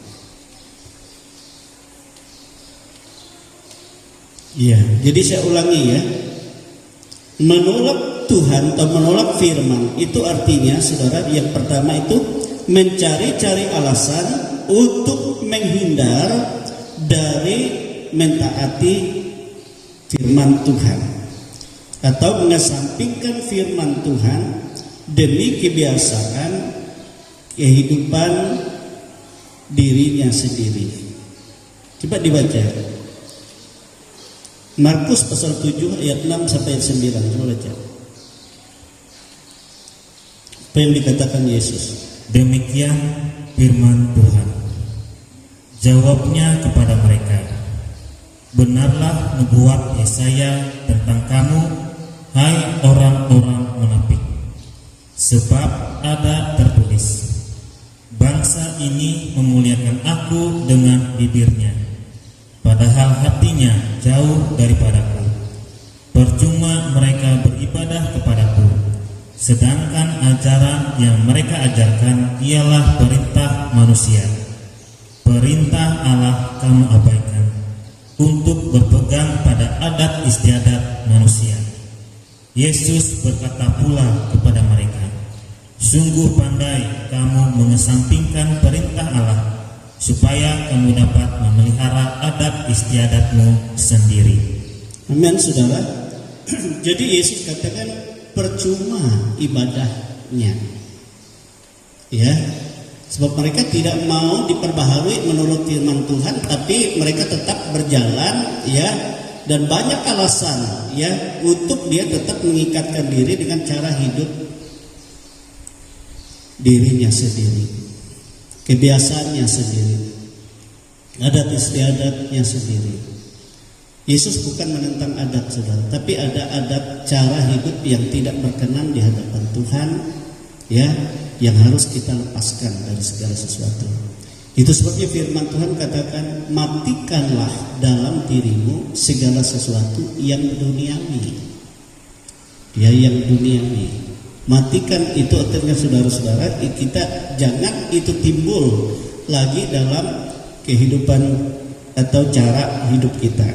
Iya, jadi saya ulangi ya. Menolak Tuhan atau menolak firman itu artinya saudara, yang pertama itu mencari-cari alasan untuk menghindar dari mentaati firman Tuhan atau mengesampingkan firman Tuhan demi kebiasaan kehidupan dirinya sendiri. Coba dibaca Markus pasal 7 ayat 6 sampai 9. Coba baca. Apa yang dikatakan Yesus? Demikian firman Tuhan. Jawabnya kepada mereka, benarlah nubuat Yesaya tentang kamu, hai orang-orang munafik. Sebab ada tertulis, bangsa ini memuliakan aku dengan bibirnya, padahal hatinya jauh daripadaku. Percuma mereka beribadah kepadaku, sedangkan ajaran yang mereka ajarkan ialah perintah manusia. Perintah Allah kamu abaikan untuk berpegang pada adat istiadat manusia. Yesus berkata pula kepada mereka, "Sungguh pandai kamu mengesampingkan perintah Allah, supaya kamu dapat memelihara adat istiadatmu sendiri." Amin, saudara. Jadi Yesus katakan percuma ibadahnya, ya, sebab mereka tidak mau diperbaharui menurut firman Tuhan, tapi mereka tetap berjalan, ya, dan banyak alasan, ya, untuk dia tetap mengikatkan diri dengan cara hidup dirinya sendiri, kebiasaannya sendiri, adat istiadatnya sendiri. Yesus bukan menentang adat, saudara, tapi ada adat cara hidup yang tidak berkenan di hadapan Tuhan, ya, yang harus kita lepaskan dari segala sesuatu. Itu sebabnya firman Tuhan katakan, matikanlah dalam dirimu segala sesuatu yang duniawi. Ya, yang duniawi. Matikan itu artinya, saudara-saudara, kita jangan itu timbul lagi dalam kehidupan atau cara hidup kita.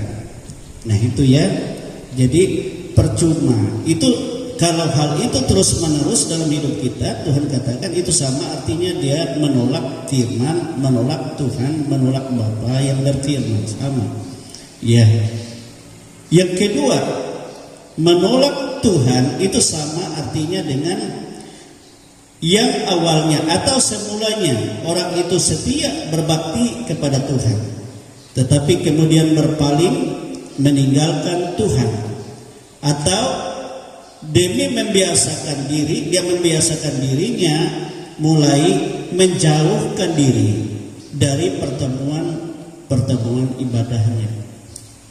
Nah itu, ya, jadi percuma. Itu kalau hal itu terus menerus dalam hidup kita, Tuhan katakan itu sama artinya dia menolak firman, menolak Tuhan, menolak Bapa yang berfirman, sama. Ya. Yang kedua, menolak Tuhan itu sama artinya dengan yang awalnya atau semulanya orang itu setia berbakti kepada Tuhan, tetapi kemudian berpaling meninggalkan Tuhan, atau demi membiasakan diri, dia membiasakan dirinya mulai menjauhkan diri dari pertemuan ibadahnya.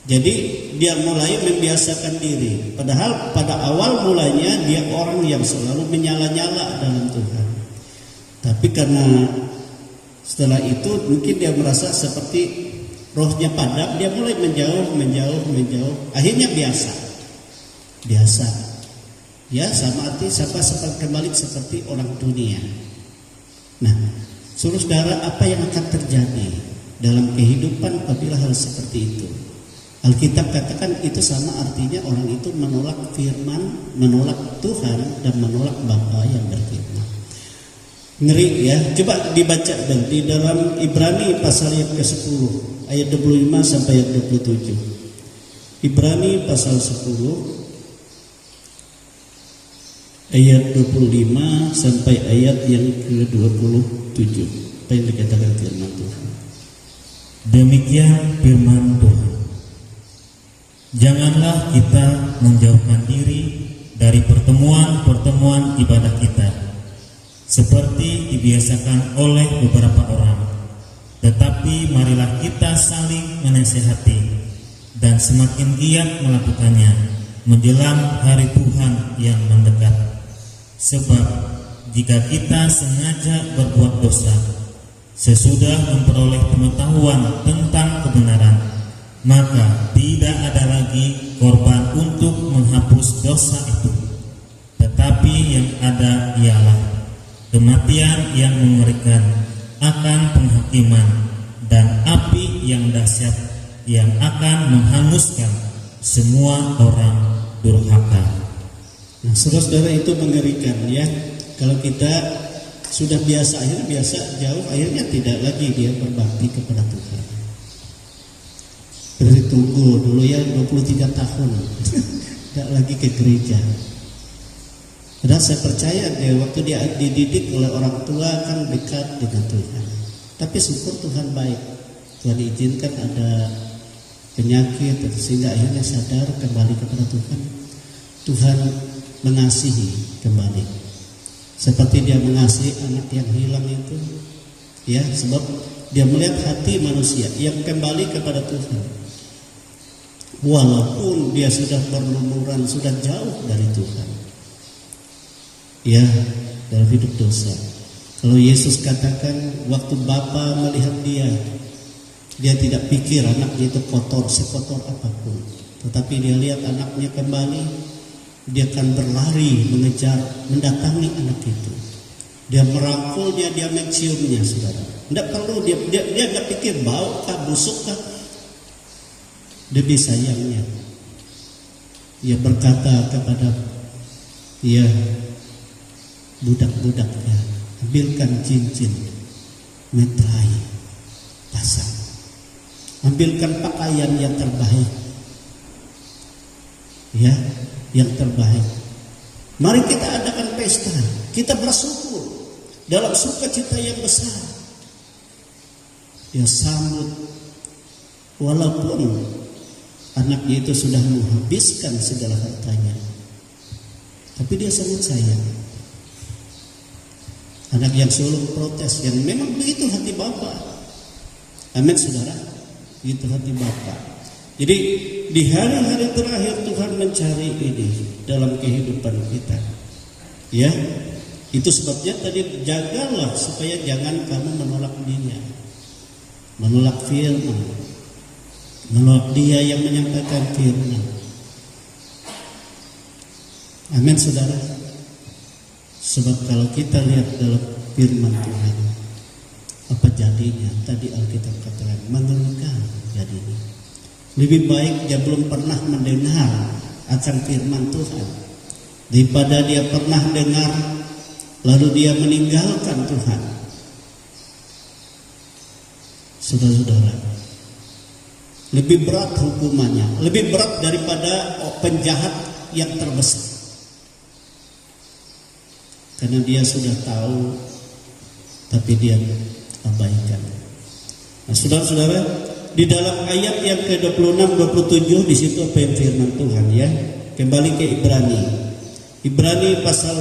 Jadi dia mulai membiasakan diri, padahal pada awal mulanya dia orang yang selalu menyala-nyala dalam Tuhan. Tapi karena setelah itu mungkin dia merasa seperti rohnya padam, dia mulai menjauh. Akhirnya biasa. Ya, sama arti kembali seperti orang dunia. Nah, saudara, apa yang akan terjadi dalam kehidupan apabila hal seperti itu? Alkitab katakan itu sama artinya orang itu menolak firman, menolak Tuhan, dan menolak Bapa yang berfirman. Ngeri, ya. Coba dibaca dan di dalam Ibrani pasal yang ke-10 ayat 25 sampai ayat 27. Ibrani pasal 10 ayat 25 sampai ayat yang ke-27. Apa yang dikatakan firman Tuhan? Demikian firman Tuhan. Janganlah kita menjauhkan diri dari pertemuan-pertemuan ibadah kita, seperti dibiasakan oleh beberapa orang, tetapi marilah kita saling menasihati, dan semakin giat melakukannya menjelang hari Tuhan yang mendekat. Sebab jika kita sengaja berbuat dosa sesudah memperoleh pengetahuan tentang kebenaran, maka tidak ada lagi korban untuk menghapus dosa itu, tetapi yang ada ialah kematian yang mengerikan akan penghakiman, dan api yang dahsyat yang akan menghanguskan semua orang durhaka. Nah, saudara, itu mengerikan, ya. Kalau kita sudah biasa, akhirnya jauh, akhirnya tidak lagi dia berbakti kepada Tuhan. Berarti tunggu dulu, ya, 23 tahun tidak lagi ke gereja. Padahal saya percaya waktu dia dididik oleh orang tua kan dekat dengan Tuhan. Tapi syukur Tuhan baik, Tuhan izinkan ada penyakit sehingga akhirnya sadar kembali kepada Tuhan. Tuhan mengasihi kembali, seperti dia mengasihi anak yang hilang itu, ya, sebab dia melihat hati manusia yang kembali kepada Tuhan, walaupun dia sudah berlumuran, sudah jauh dari Tuhan, ya, dalam hidup dosa. Kalau Yesus katakan waktu Bapa melihat dia tidak pikir anaknya itu kotor, sekotor apapun, tetapi dia lihat anaknya kembali, dia akan berlari mengejar, mendatangi anak itu. Dia merangkulnya, dia menciumnya, saudara. Tidak perlu dia nggak pikir bau kah, busuk kah. Demi sayangnya, dia berkata kepada Ya, budak-budaknya ambilkan cincin, metrai, pasang. Ambilkan pakaian yang terbaik. Ya, yang terbaik. Mari kita adakan pesta. Kita bersyukur dalam sukacita yang besar. Ya, sambut walaupun anaknya itu sudah menghabiskan segala hartanya, tapi dia sangat sayang. Anak yang sulung protes, yang memang begitu hati Bapa. Amin saudara, begitu hati Bapa. Jadi di hari-hari terakhir Tuhan mencari ini dalam kehidupan kita. Ya, itu sebabnya tadi jagalah supaya jangan kamu menolak Dia, menolak firman, menolak Dia yang menyampaikan firman. Amin saudara. Sebab kalau kita lihat dalam firman Tuhan, apa jadinya? Tadi Alkitab katakan mengerikan jadinya. Lebih baik dia belum pernah mendengar akan firman Tuhan daripada dia pernah dengar lalu dia meninggalkan Tuhan. Saudara-saudara, lebih berat hukumannya, lebih berat daripada penjahat yang terbesar. Karena dia sudah tahu, tapi dia abaikan. Nah, saudara-saudara, di dalam ayat yang ke-26-27 di situ apa yang firman Tuhan ya. Kembali ke Ibrani pasal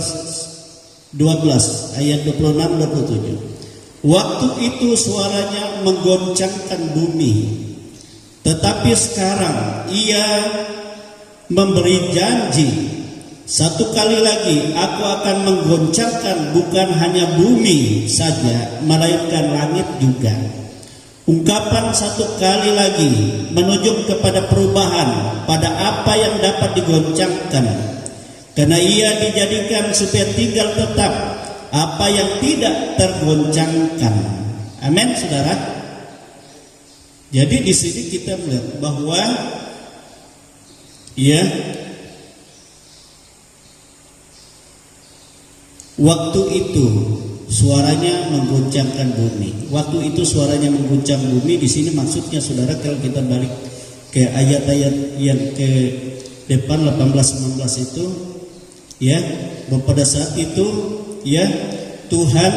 12 ayat 26-27. Waktu itu suaranya menggoncangkan bumi, tetapi sekarang Ia memberi janji, satu kali lagi aku akan menggoncangkan bukan hanya bumi saja, melainkan langit juga. Ungkapan satu kali lagi menunjuk kepada perubahan pada apa yang dapat digoncangkan, karena Ia dijadikan supaya tinggal tetap apa yang tidak tergoncangkan. Amin saudara. Jadi di sini kita melihat bahwa ya, waktu itu suaranya mengguncangkan bumi. Waktu itu suaranya mengguncang bumi. Di sini maksudnya saudara, kalau kita balik ke ayat-ayat yang ke depan 18-19 itu, ya, bahwa pada saat itu, ya, Tuhan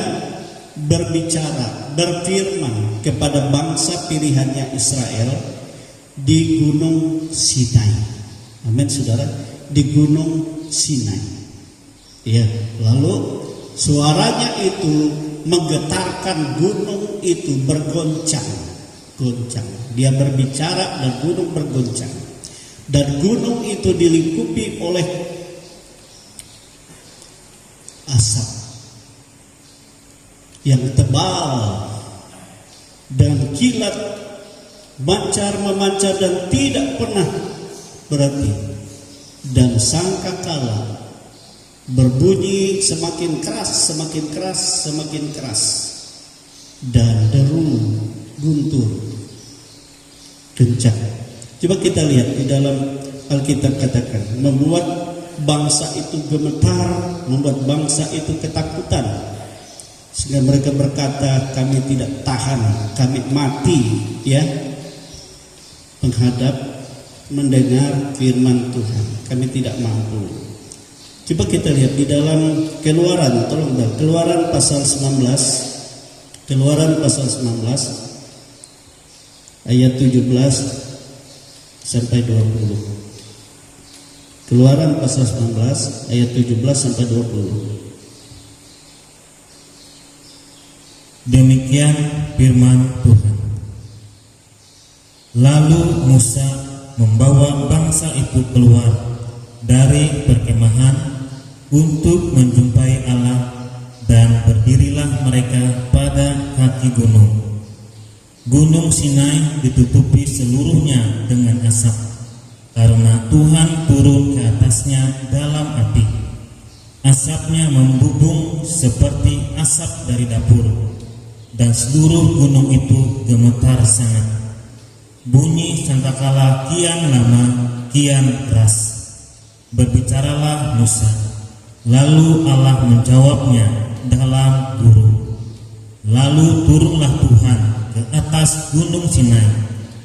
berbicara, berfirman kepada bangsa pilihannya Israel di Gunung Sinai. Amin saudara, di Gunung Sinai. Ya, lalu suaranya itu menggetarkan gunung itu bergoncang. Dia berbicara dan gunung bergoncang. Dan gunung itu dilingkupi oleh asap yang tebal dan kilat memancar dan tidak pernah berhenti. Dan sangkakala berbunyi semakin keras, semakin keras, semakin keras, dan deru guntur kencang. Coba kita lihat di dalam Alkitab katakan, membuat bangsa itu gemetar, membuat bangsa itu ketakutan, sehingga mereka berkata, kami tidak tahan, kami mati, ya, menghadap mendengar firman Tuhan, kami tidak mampu. Coba kita lihat di dalam Keluaran, tolong dah, Keluaran pasal 19, Keluaran pasal 19 ayat 17 sampai 20. Keluaran pasal 19 ayat 17 sampai 20. Demikian firman Tuhan. Lalu Musa membawa bangsa itu keluar dari perkemahan untuk menjumpai Allah, dan berdirilah mereka pada kaki gunung. Gunung Sinai ditutupi seluruhnya dengan asap, karena Tuhan turun ke atasnya dalam api. Asapnya membubung seperti asap dari dapur, dan seluruh gunung itu gemetar sangat. Bunyi sangkakala kian lama, kian keras. Berbicaralah Musa, Lalu Allah menjawabnya dalam guru. Lalu turunlah Tuhan ke atas gunung Sinai,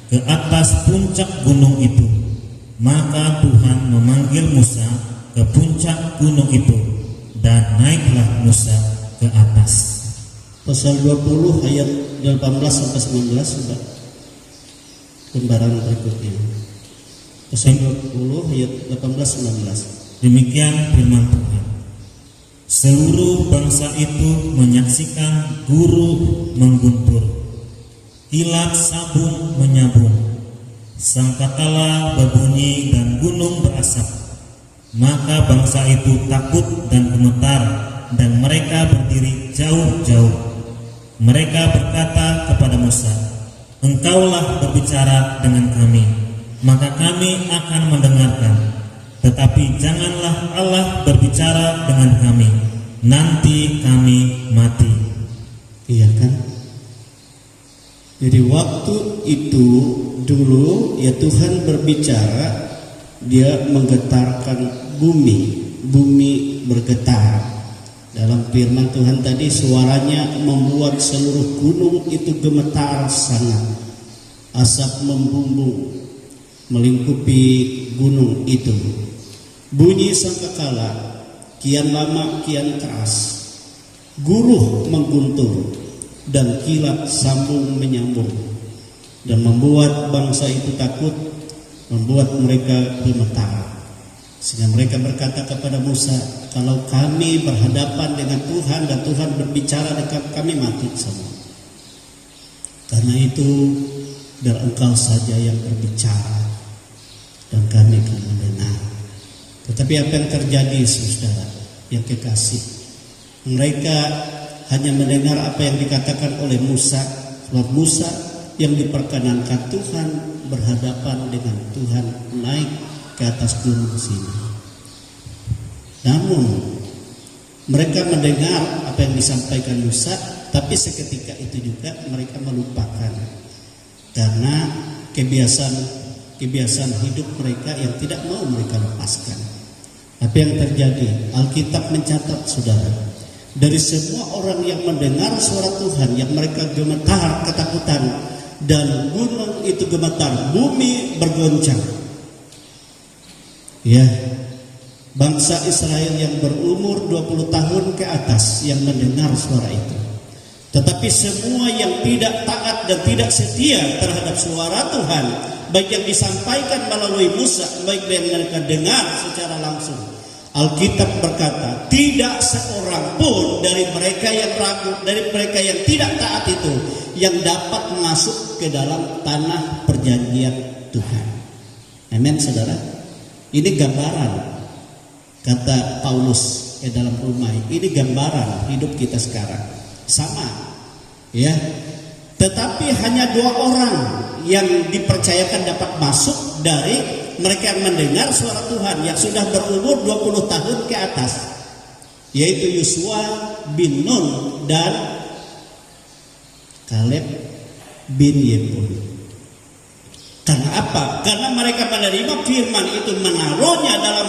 ke atas puncak gunung itu. Maka Tuhan memanggil Musa ke puncak gunung itu, dan naiklah Musa ke atas. Pasal 20 ayat 18 sampai 19 sudah lembaran berikutnya. Pasal 20 ayat 18-19. Demikian firman Tuhan. Seluruh bangsa itu menyaksikan guru mengguntur, kilat sabung menyambung, sangkakala berbunyi dan gunung berasap. Maka bangsa itu takut dan gemetar, dan mereka berdiri jauh-jauh. Mereka berkata kepada Musa, "Engkaulah berbicara dengan kami, maka kami akan mendengarkan. Tetapi janganlah Allah berbicara dengan kami, nanti kami mati." Iya kan? Jadi waktu itu dulu ya Tuhan berbicara, dia menggetarkan bumi bergetar. Dalam firman Tuhan tadi suaranya membuat seluruh gunung itu gemetar sangat. Asap membumbung melingkupi gunung itu. Bunyi sangkakala kian lama kian keras. Guruh mengguntur dan kilat sambung menyambung, dan membuat bangsa itu takut, membuat mereka gemetar. Sehingga mereka berkata kepada Musa, "Kalau kami berhadapan dengan Tuhan dan Tuhan berbicara dengan kami, mati semua. Karena itu biar Engkau saja yang berbicara dan kami akan mendengar." Tetapi apa yang terjadi, saudara yang kekasih? Mereka hanya mendengar apa yang dikatakan oleh Musa. Sebab Musa yang diperkenankan Tuhan berhadapan dengan Tuhan naik ke atas gunung Sinai. Namun mereka mendengar apa yang disampaikan Musa, tapi seketika itu juga mereka melupakan karena kebiasaan hidup mereka yang tidak mau mereka lepaskan. Apa yang terjadi? Alkitab mencatat, saudara, dari semua orang yang mendengar suara Tuhan, yang mereka gemetar ketakutan, dan gunung itu gemetar, bumi bergoncang. Ya, bangsa Israel yang berumur 20 tahun ke atas yang mendengar suara itu. Tetapi semua yang tidak taat dan tidak setia terhadap suara Tuhan, baik yang disampaikan melalui Musa, baik yang mereka dengar secara langsung, Alkitab berkata, tidak seorang pun dari mereka yang ragu, dari mereka yang tidak taat itu, yang dapat masuk ke dalam tanah perjanjian Tuhan. Amin, saudara. Ini gambaran, kata Paulus ke dalam Rumai, ini gambaran hidup kita sekarang. Sama, ya. Tetapi hanya 2 orang yang dipercayakan dapat masuk dari mereka yang mendengar suara Tuhan, yang sudah berumur 20 tahun ke atas, yaitu Yosua bin Nun dan Kaleb bin Yefune. Karena apa? Karena mereka menerima firman itu, menaruhnya dalam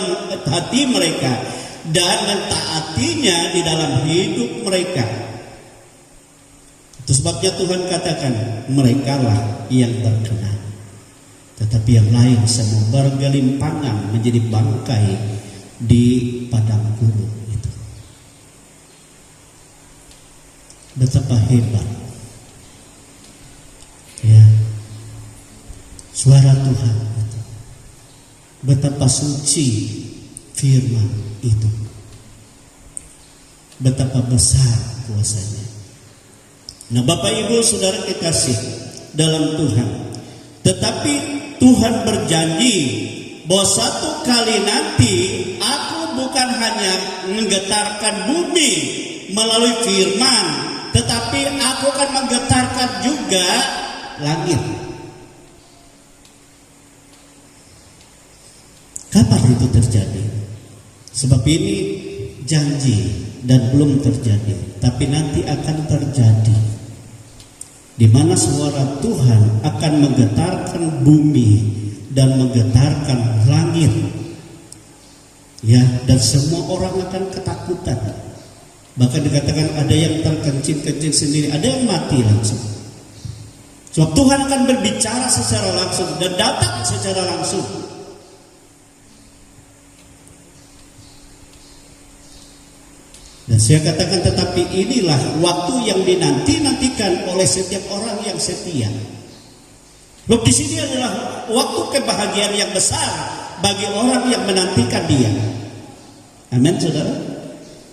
hati mereka dan mentaatinya di dalam hidup mereka. Itu sebabnya Tuhan katakan, merekalah yang terkenal, tetapi yang lain semua bergelimpangan menjadi bangkai di padang gurun itu. Betapa hebat, ya, suara Tuhan itu. Betapa suci firman itu. Betapa besar kuasanya. Nah, Bapak Ibu Saudara kekasih dalam Tuhan, tetapi Tuhan berjanji bahwa satu kali nanti aku bukan hanya menggetarkan bumi melalui firman, tetapi aku akan menggetarkan juga langit. Kapan itu terjadi? Sebab ini janji dan belum terjadi, tapi nanti akan terjadi, di mana suara Tuhan akan menggetarkan bumi dan menggetarkan langit. Ya, dan semua orang akan ketakutan. Bahkan dikatakan ada yang terkencing-kencing sendiri, ada yang mati langsung. Sebab Tuhan akan berbicara secara langsung dan datang secara langsung. Dan saya katakan, tetapi inilah waktu yang dinanti-nantikan oleh setiap orang yang setia. Loh, di sini adalah waktu kebahagiaan yang besar bagi orang yang menantikan Dia. Amin, saudara.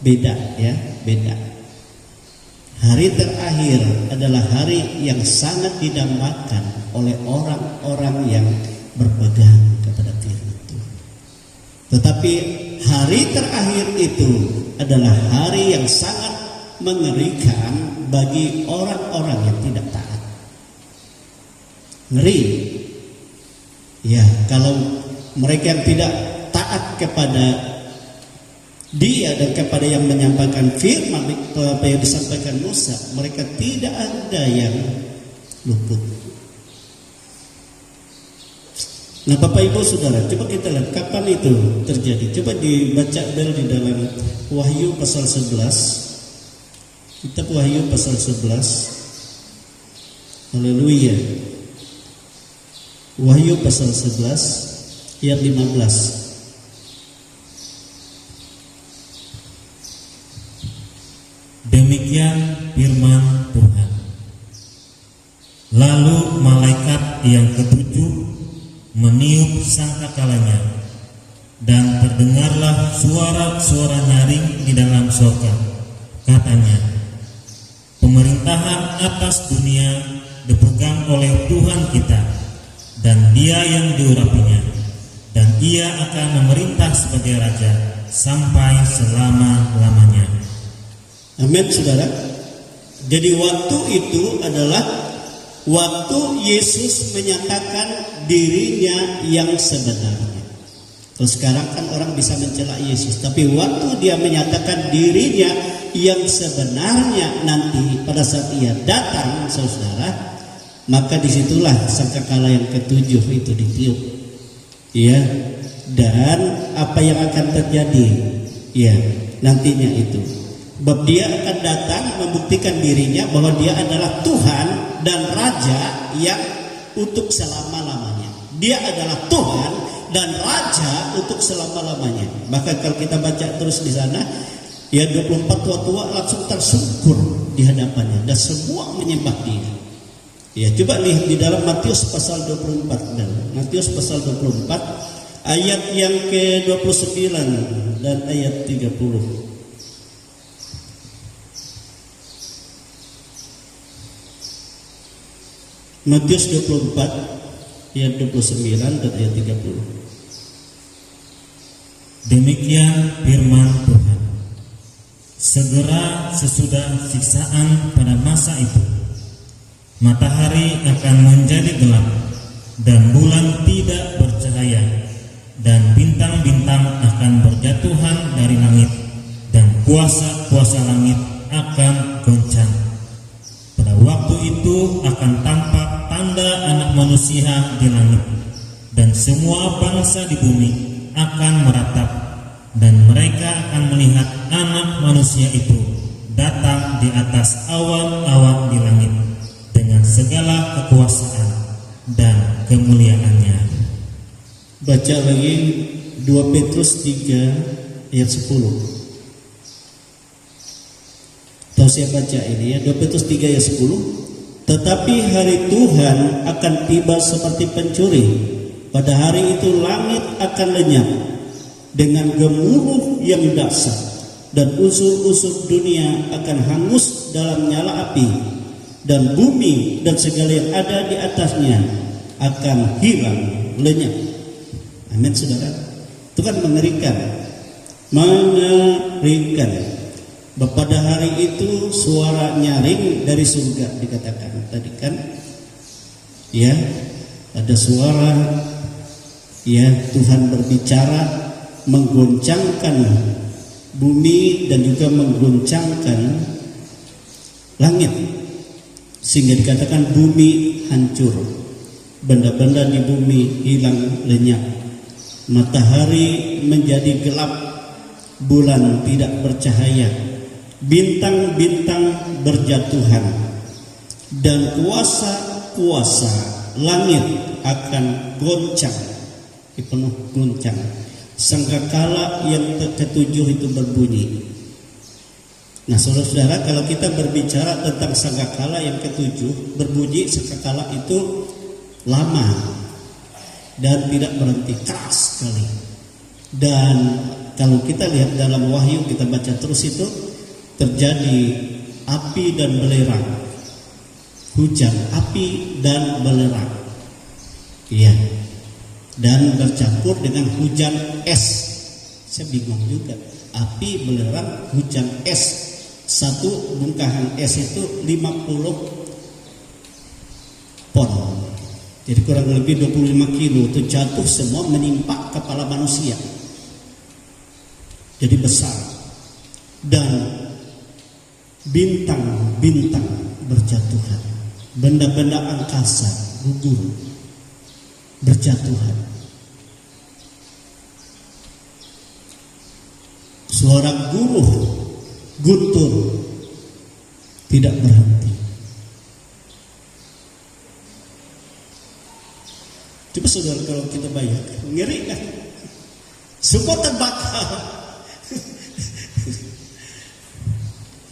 Beda ya, beda. Hari terakhir adalah hari yang sangat didambakan oleh orang-orang yang berpegang kepada firman Tuhan. Tetapi hari terakhir itu adalah hari yang sangat mengerikan bagi orang-orang yang tidak taat. Ngeri. Ya, kalau mereka yang tidak taat kepada Dia dan kepada yang menyampaikan firman apa yang disampaikan Musa, mereka tidak ada yang luput. Nah, Bapak Ibu Saudara, coba kita lihat kapan itu terjadi. Coba dibaca di dalam Wahyu pasal 11. Kitab Wahyu pasal 11. Haleluya. Wahyu pasal 11 ayat 15. Demikian firman Tuhan. Lalu malaikat yang ketujuh meniup sangkakalanya, dan terdengarlah suara-suara nyaring di dalam surga. Katanya, pemerintahan atas dunia dipegang oleh Tuhan kita, dan Dia yang diurapinya, dan Ia akan memerintah sebagai Raja sampai selama-lamanya. Amin, saudara. Jadi waktu itu adalah waktu Yesus menyatakan dirinya yang sebenarnya. Kalau sekarang kan orang bisa mencela Yesus, tapi waktu Dia menyatakan dirinya yang sebenarnya nanti pada saat Ia datang, saudara, maka disitulah sangkakala yang ketujuh itu ditiup. Ya, dan apa yang akan terjadi? Ya, nantinya itu. Sebab Dia akan datang membuktikan dirinya bahwa Dia adalah Tuhan dan Raja yang untuk selama-lamanya. Dia adalah Tuhan dan Raja untuk selama-lamanya. Bahkan kalau kita baca terus di sana, ya 24 tua-tua langsung tersungkur di hadapannya dan semua menyembah Dia. Ya, coba lihat di dalam Matius pasal 24 dan Matius pasal 24 ayat yang ke-29 dan ayat 30. Matius 24 ayat 29 dan ayat 30. Demikian firman Tuhan. Segera sesudah siksaan pada masa itu, matahari akan menjadi gelap, dan bulan tidak bercahaya, dan bintang-bintang akan berjatuhan dari langit, dan kuasa-kuasa langit akan goncang. Pada waktu itu akan tampak tanda Anak Manusia di langit, dan semua bangsa di bumi akan meratap, dan mereka akan melihat Anak Manusia itu datang di atas awan-awan di langit dengan segala kekuasaan dan kemuliaannya. Baca lagi 2 Petrus 3 ayat 10. Tahu saya baca ini ya, 2 Petrus 3 ayat 10. Tetapi hari Tuhan akan tiba seperti pencuri. Pada hari itu langit akan lenyap dengan gemuruh yang dahsyat, dan unsur-unsur dunia akan hangus dalam nyala api, dan bumi dan segala yang ada di atasnya akan hilang lenyap. Amin, saudara. Itu kan mengerikan. Mengerikan. Pada hari itu suara nyaring dari surga dikatakan tadi kan. Ya, ada suara, ya, Tuhan berbicara menggoncangkan bumi dan juga menggoncangkan langit, sehingga dikatakan bumi hancur, benda-benda di bumi hilang lenyap. matahari menjadi gelap, bulan tidak bercahaya, bintang-bintang berjatuhan, dan kuasa-kuasa langit akan goncang, penuh goncang. Sangkakala yang ketujuh itu berbunyi. Nah, saudara-saudara, kalau kita berbicara tentang sangkakala yang ketujuh berbunyi, sangkakala itu lama dan tidak berhenti, keras sekali. Dan kalau kita lihat dalam Wahyu, kita baca terus itu, terjadi api dan belerang, hujan api dan belerang, iya, dan bercampur dengan hujan es. Saya bingung juga, api, belerang, hujan es. Satu bongkahan es itu 50 pon, jadi kurang lebih 25 kilo itu jatuh semua menimpa kepala manusia. Jadi besar. Dan bintang-bintang berjatuhan, benda-benda angkasa gugur berjatuhan. Suara guruh guntur tidak berhenti. Coba saudara, kalau kita bayangkan, ngeri kan? Semua terbakar.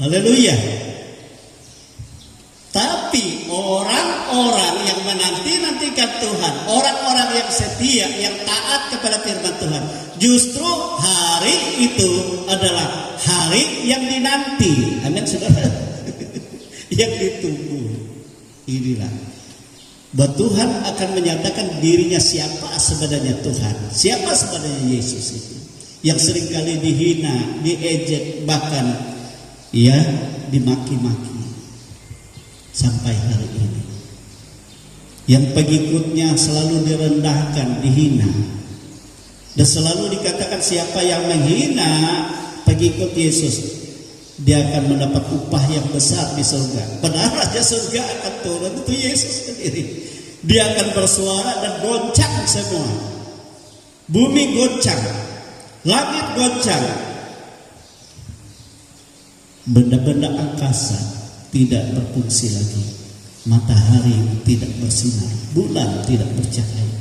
Haleluya. Tapi orang-orang yang menanti-nantikan Tuhan, orang-orang yang setia, yang taat kepada firman Tuhan, justru hari itu adalah hari yang dinanti. Amin, saudara. Yang ditunggu. Inilah bahwa Tuhan akan menyatakan dirinya siapa sebenarnya Tuhan, siapa sebenarnya Yesus itu, yang seringkali dihina, diejek, bahkan ya dimaki-maki sampai hari ini. Yang pengikutnya selalu direndahkan, dihina, dan selalu dikatakan siapa yang menghina pengikut Yesus, dia akan mendapat upah yang besar di surga. Padahal Raja surga akan turun, itu Yesus sendiri. Dia akan bersuara dan goncang semua. Bumi goncang, langit goncang, benda-benda angkasa tidak berfungsi lagi. Matahari tidak bersinar, bulan tidak bercahaya.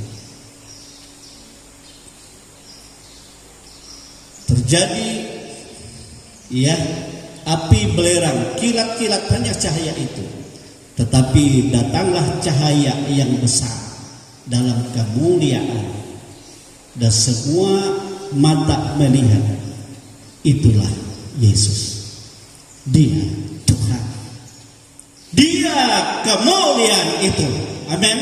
Terjadi ya api belerang, kilat-kilat hanya cahaya itu. Tetapi datanglah cahaya yang besar dalam kemuliaan, dan semua mata melihat itulah Yesus. Dia Tuhan, Dia kemuliaan itu. Amin.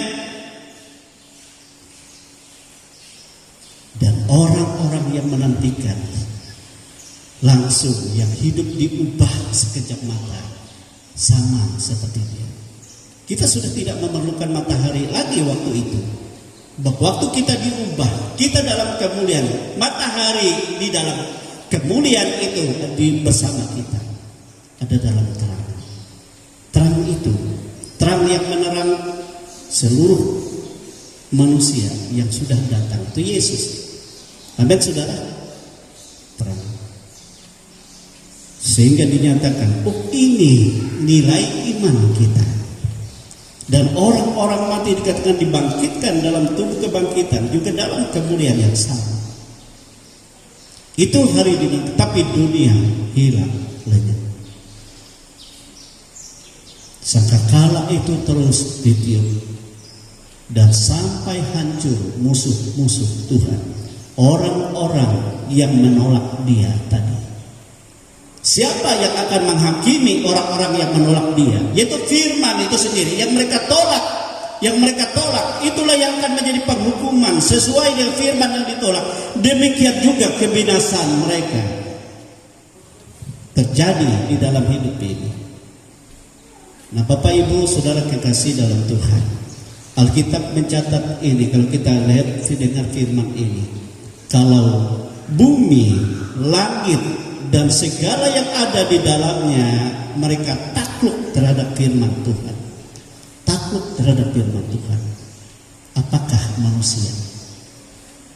Dan orang-orang yang menantikan langsung yang hidup diubah sekejap mata, sama seperti dia. Kita sudah tidak memerlukan matahari lagi waktu itu. Waktu kita diubah, kita dalam kemuliaan, matahari di dalam kemuliaan itu bersama kita, ada dalam terang. Terang itu, terang yang menerang seluruh manusia yang sudah datang, itu Yesus. Amin, saudara. Terang. Sehingga dinyatakan, oh ini nilai iman kita. Dan orang-orang mati dikatakan dibangkitkan dalam tubuh kebangkitan, juga dalam kemuliaan yang sama. Itu hari ini, tapi dunia hilang lenyap. Sangkakala itu terus ditiup, dan sampai hancur musuh-musuh Tuhan, orang-orang yang menolak Dia tadi. Siapa yang akan menghakimi orang-orang yang menolak Dia? Yaitu firman itu sendiri yang mereka tolak. Yang mereka tolak, itulah yang akan menjadi penghukuman sesuai dengan firman yang ditolak. Demikian juga kebinasaan mereka terjadi di dalam hidup ini. Nah, Bapak Ibu Saudara kekasih dalam Tuhan, Alkitab mencatat ini. Kalau kita lihat dengar firman ini, kalau bumi, langit, dan segala yang ada di dalamnya, mereka takluk terhadap firman Tuhan. Takluk terhadap firman Tuhan. Apakah manusia?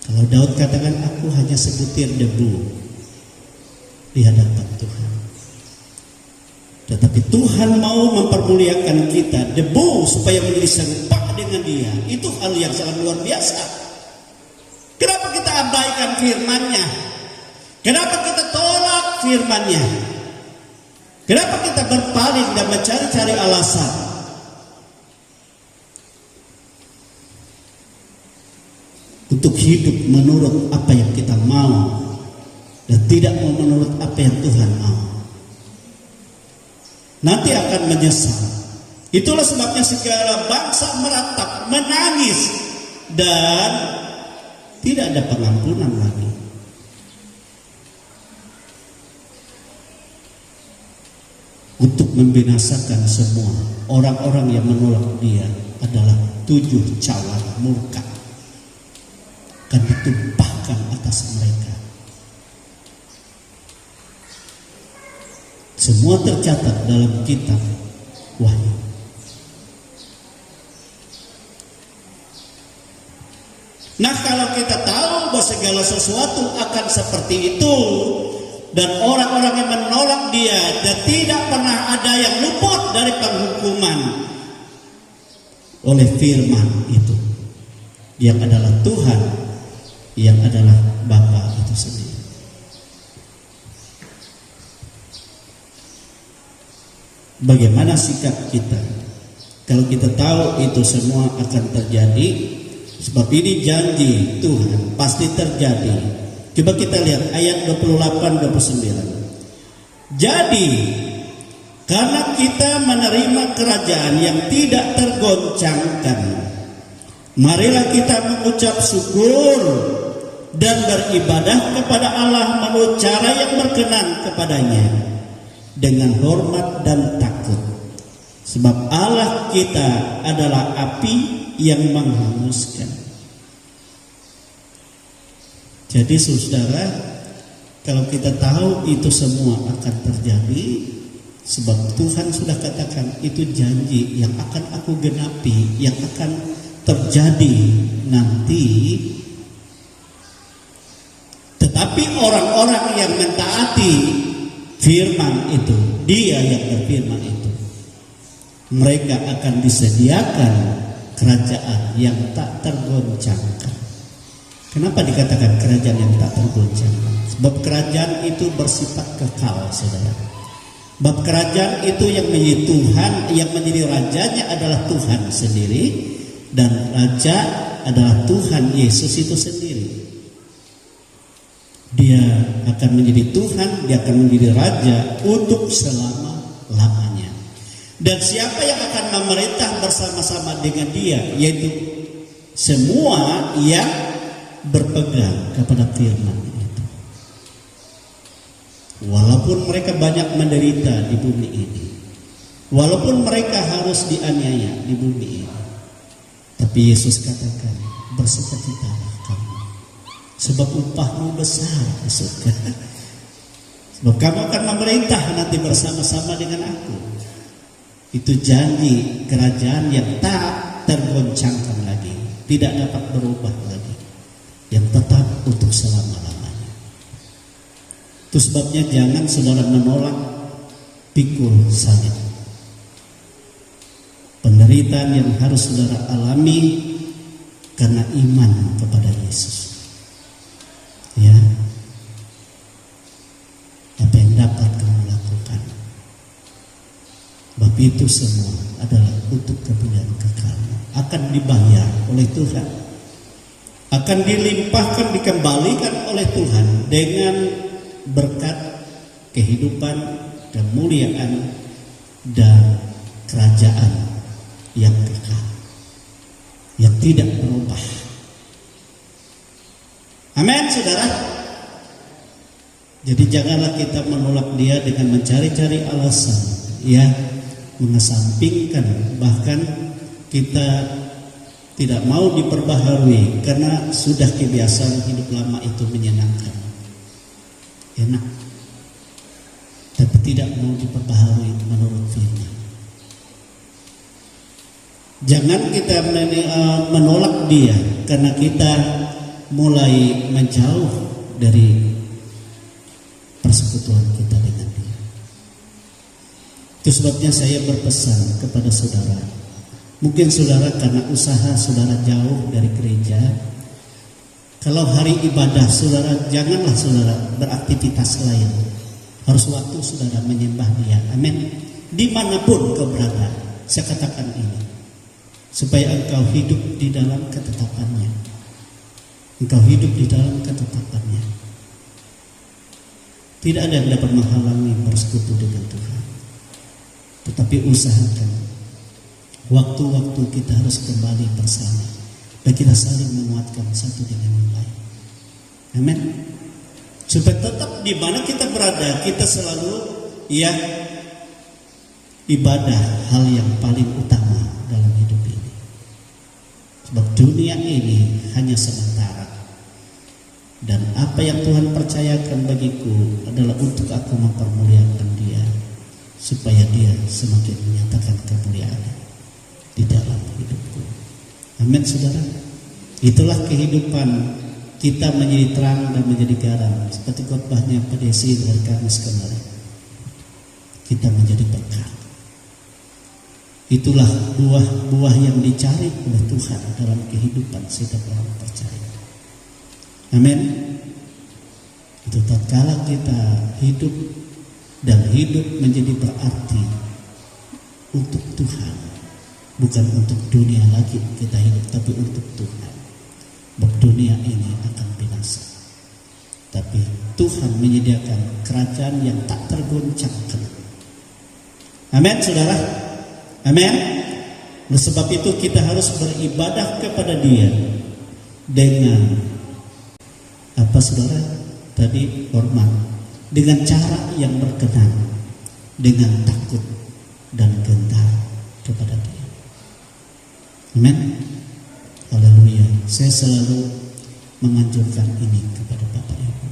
Kalau Daud katakan, aku hanya sebutir debu di hadapan Tuhan. Tetapi Tuhan mau mempermuliakan kita, debu, supaya menjadi serupa dengan Dia. Itu hal yang sangat luar biasa. Kenapa kita abaikan firman-Nya? Kenapa kita tolak firman-Nya? Kenapa kita berpaling dan mencari-cari alasan? Untuk hidup menurut apa yang kita mau dan tidak mau menurut apa yang Tuhan mau. Nanti akan menyesal. Itulah sebabnya segala bangsa meratap, menangis, dan tidak ada pengampunan lagi. Untuk membinasakan semua orang-orang yang menolak Dia adalah 7 cawan murka akan ditumpahkan atas mereka. Semua tercatat dalam kitab Wahyu. Nah, kalau kita tahu bahwa segala sesuatu akan seperti itu, dan orang-orang yang menolak Dia dan tidak pernah ada yang luput dari penghukuman oleh firman itu, yang adalah Tuhan, yang adalah Bapa itu sendiri. Bagaimana sikap kita kalau kita tahu itu semua akan terjadi? Sebab ini janji Tuhan pasti terjadi. Coba kita lihat ayat 28-29. Jadi karena kita menerima kerajaan yang tidak tergoncangkan, marilah kita mengucap syukur dan beribadah kepada Allah menurut cara yang berkenan kepadanya, dengan hormat dan takut. Sebab Allah kita adalah api yang menghanguskan. Jadi saudara, kalau kita tahu itu semua akan terjadi, sebab Tuhan sudah katakan itu janji yang akan aku genapi, yang akan terjadi nanti. Tetapi orang-orang yang mentaati firman itu, Dia yang berfirman itu, mereka akan disediakan kerajaan yang tak tergoncangkan. Kenapa dikatakan kerajaan yang tak tergoncangkan? Sebab kerajaan itu bersifat kekal, saudara. Sebab kerajaan itu yang menjadi Tuhan, yang menjadi rajanya adalah Tuhan sendiri, dan raja adalah Tuhan Yesus itu sendiri. Dia akan menjadi Tuhan, Dia akan menjadi raja untuk selama-lamanya. Dan siapa yang akan memerintah bersama-sama dengan Dia? Yaitu semua yang berpegang kepada firman itu. Walaupun mereka banyak menderita di bumi ini, walaupun mereka harus dianiaya di bumi ini, tapi Yesus katakan, bersukacitalah kamu, sebab upahmu besar di surga. Sebab kamu akan memerintah nanti bersama-sama dengan aku. Itu janji kerajaan yang tak tergoncangkan lagi, tidak dapat berubah lagi, yang tetap untuk selama-lamanya. Itu sebabnya jangan saudara menolak pikul salib. Penderitaan yang harus saudara alami karena iman kepada Yesus. Ya, apa yang dapat kamu lakukan? Sebab itu semua adalah untuk kemuliaan kekal, akan dibayar oleh Tuhan, akan dilimpahkan, dikembalikan oleh Tuhan dengan berkat kehidupan, kemuliaan, dan kerajaan yang kekal, yang tidak berubah. Amin, saudara. Jadi janganlah kita menolak Dia dengan mencari-cari alasan, ya, mengesampingkan, bahkan kita tidak mau diperbaharui karena sudah kebiasaan hidup lama itu menyenangkan, enak, tapi tidak mau diperbaharui menurut firman. Jangan kita menolak Dia karena kita mulai menjauh dari persekutuan kita dengan Dia. Itu sebabnya saya berpesan kepada saudara, mungkin saudara karena usaha saudara jauh dari gereja, kalau hari ibadah saudara, janganlah saudara beraktivitas lain. Harus waktu saudara menyembah Dia. Amin. Dimanapun kau berada, saya katakan ini, supaya engkau hidup di dalam ketetapannya. Engkau hidup di dalam ketetapannya. Tidak ada yang dapat menghalangi bersekutu dengan Tuhan. Tetapi usahakan waktu-waktu kita harus kembali bersama dan kita saling menguatkan satu dengan yang lain. Amin. Supaya tetap di mana kita berada, kita selalu ibadah hal yang paling utama dalam hidup ini. Sebab dunia ini hanya sementara. Dan apa yang Tuhan percayakan bagiku adalah untuk aku mempermuliakan Dia, supaya Dia semakin menyatakan kemuliaan di dalam hidupku. Amin, saudara. Itulah kehidupan kita menjadi terang dan menjadi garam, seperti khotbahnya Pak Desi dari Kamis kemarin. Kita menjadi berkat. Itulah buah-buah yang dicari oleh Tuhan dalam kehidupan setiap orang percaya. Amin. Itu tatkala kita hidup dan hidup menjadi berarti untuk Tuhan, bukan untuk dunia lagi kita hidup, tapi untuk Tuhan. Sebab dunia ini akan binasa, tapi Tuhan menyediakan kerajaan yang tak tergoncangkan. Amin, saudara. Amin. Oleh sebab itu kita harus beribadah kepada Dia dengan apa, saudara? Tadi hormat, dengan cara yang berkenan, dengan takut dan gentar kepada Dia. Amin. Haleluya. Saya selalu menganjurkan ini kepada Bapak Ibu.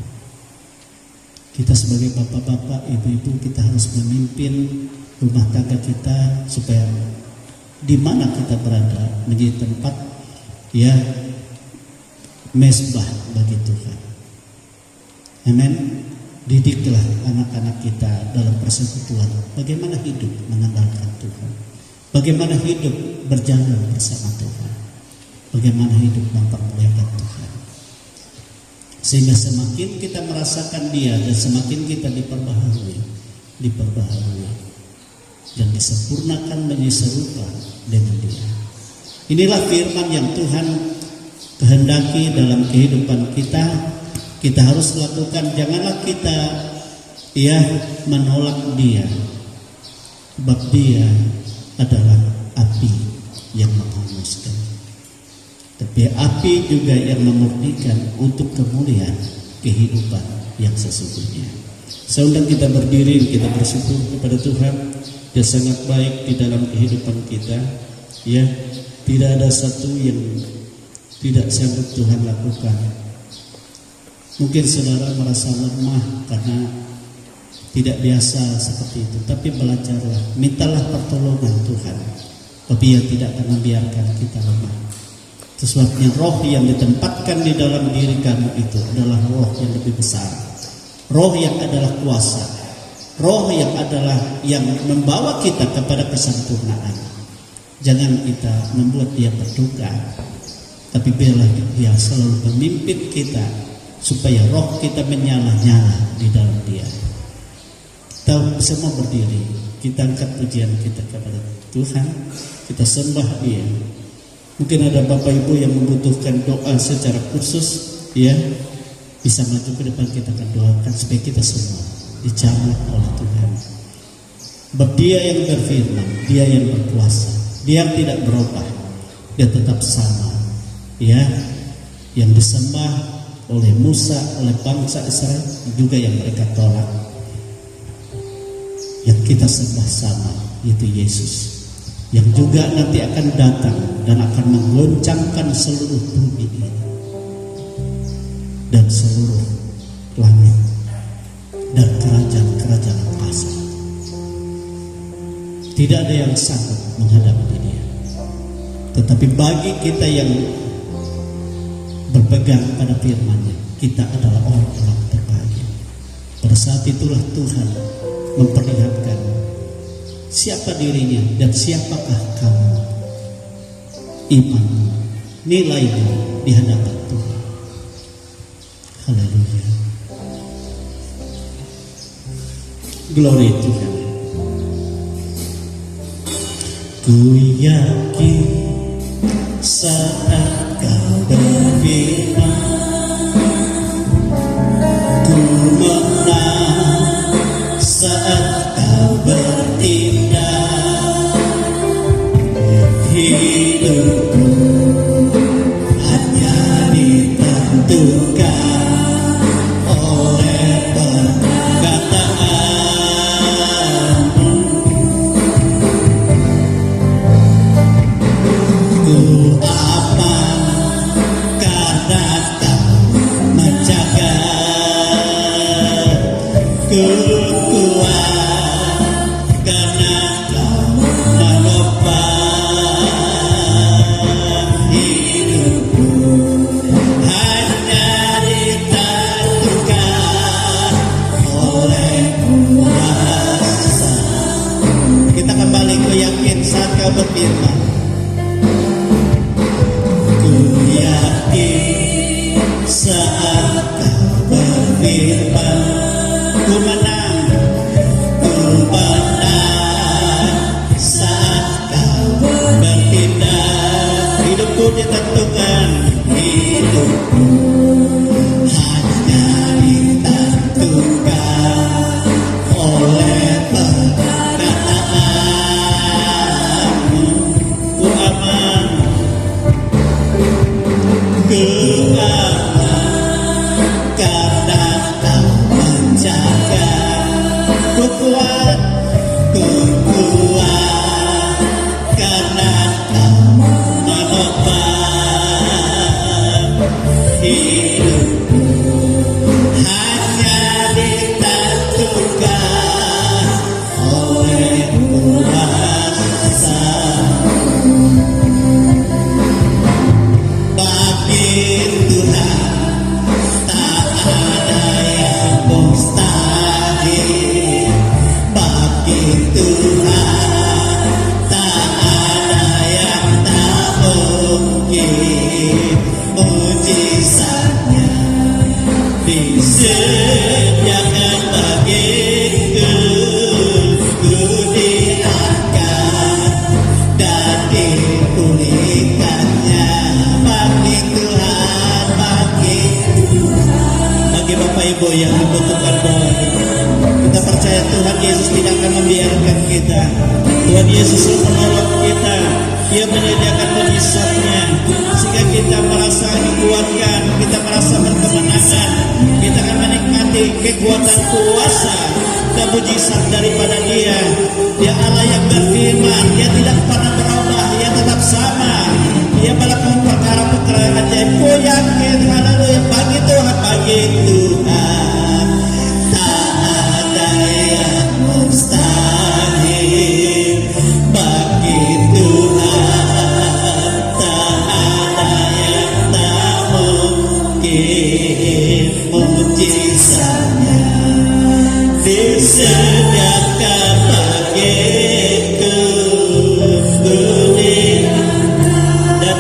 Kita sebagai bapak-bapak, ibu-ibu, kita harus memimpin rumah tangga kita supaya di mana kita berada menjadi tempat mesbah bagi Tuhan. Amin. Didiklah anak-anak kita dalam persekutuan, bagaimana hidup mengandalkan Tuhan, bagaimana hidup berjalan bersama Tuhan, bagaimana hidup mempermuliakan Tuhan. Sehingga semakin kita merasakan Dia dan semakin kita diperbaharui dan disempurnakan menjadi serupa dengan Dia. Inilah firman yang Tuhan kehendaki dalam kehidupan kita. Kita harus lakukan. Janganlah kita menolak Dia, sebab Dia adalah api yang menghanguskan, tapi api juga yang memurnikan untuk kemuliaan kehidupan yang sesungguhnya. Saya undang kita berdiri, kita bersyukur kepada Tuhan. Dia sangat baik di dalam kehidupan kita. Tidak ada satu yang tidak sanggup Tuhan lakukan. Mungkin saudara merasa lemah karena tidak biasa seperti itu, tapi belajarlah, mintalah pertolongan Tuhan. Tapi Dia tidak akan membiarkan kita lemah. Sebabnya roh yang ditempatkan di dalam diri kamu itu adalah roh yang lebih besar, roh yang adalah kuasa, roh yang adalah yang membawa kita kepada kesempurnaan. Jangan kita membuat Dia berduka, tapi biarlah Dia selalu memimpin kita supaya roh kita menyala-nyala di dalam Dia. Kita semua berdiri, kita angkat pujian kita kepada Tuhan, kita sembah Dia. Mungkin ada Bapak Ibu yang membutuhkan doa secara khusus, bisa maju ke depan, kita akan doakan supaya kita semua dijamah oleh Tuhan. Sebab Dia yang berfirman, Dia yang berkuasa, Dia yang tidak berubah, Dia tetap sama. Yang disembah oleh Musa, oleh bangsa Israel, juga yang mereka tolak, yang kita sembah sama, yaitu Yesus, yang juga nanti akan datang dan akan menggoncangkan seluruh bumi ini dan seluruh langit dan kerajaan-kerajaan kuasa. Tidak ada yang sanggup menghadapi Dia. Tetapi bagi kita yang berpegang pada firman-Nya, kita adalah orang-orang terbaik. Pada saat itulah Tuhan memperlihatkan siapa dirinya dan siapakah kamu, imanmu, nilaimu di hadapan Tuhan. Haleluya. Glory Tuhan. Ku yakin saat kau berfirman, ku menang saat kau bertindak. Hidupku hanya ditentukan oleh perkataan-Mu. Ku aman karena Kau menjaga. Ku kuat karena Kau menopang hidupku. Hanya ditentukan oleh kuasa. Kita kembali ku yakin saat Kau berfirman. Ku yakin saat Kau berfirman, ku menang saat Kau bertindak. Hidupku ditentukan, hidupku hanya ditentukan oleh perkataan-Mu. Ku aman, ku aman karena Kau menjaga. Ku kuat karena Kau menopang hidupku. Hanya ditentukan oleh kuasa. Bagi Tuhan tak ada yang mustahil. Bagi Tuhan tak ada yang tak mungkin. Mujizatnya disediakan bagiku. Ku diangkat dan dipulihkannya. Bagi Tuhan, bagi Bapak Ibu yang membutuhkan doa, kita percaya Tuhan Yesus tidak akan membiarkan kita. Tuhan Yesus menolong kita. Dia menyediakan mujizatnya sehingga kita merasa dikuatkan, kita merasa berkemenangan. Kita akan menikmati kekuatan kuasa dan mujizat daripada Dia. Dia Allah yang berfirman, Dia tidak pernah berubah, Dia tetap sama. Dia melakukan perkara-perkara ajaib. Ku yakin, haleluya, bagi Tuhan, bagi Tuhan tak ada yang mustahil. Bagi Tuhan tak ada yang tak mungkin. Mujizatnya disediakan bagiku. Dan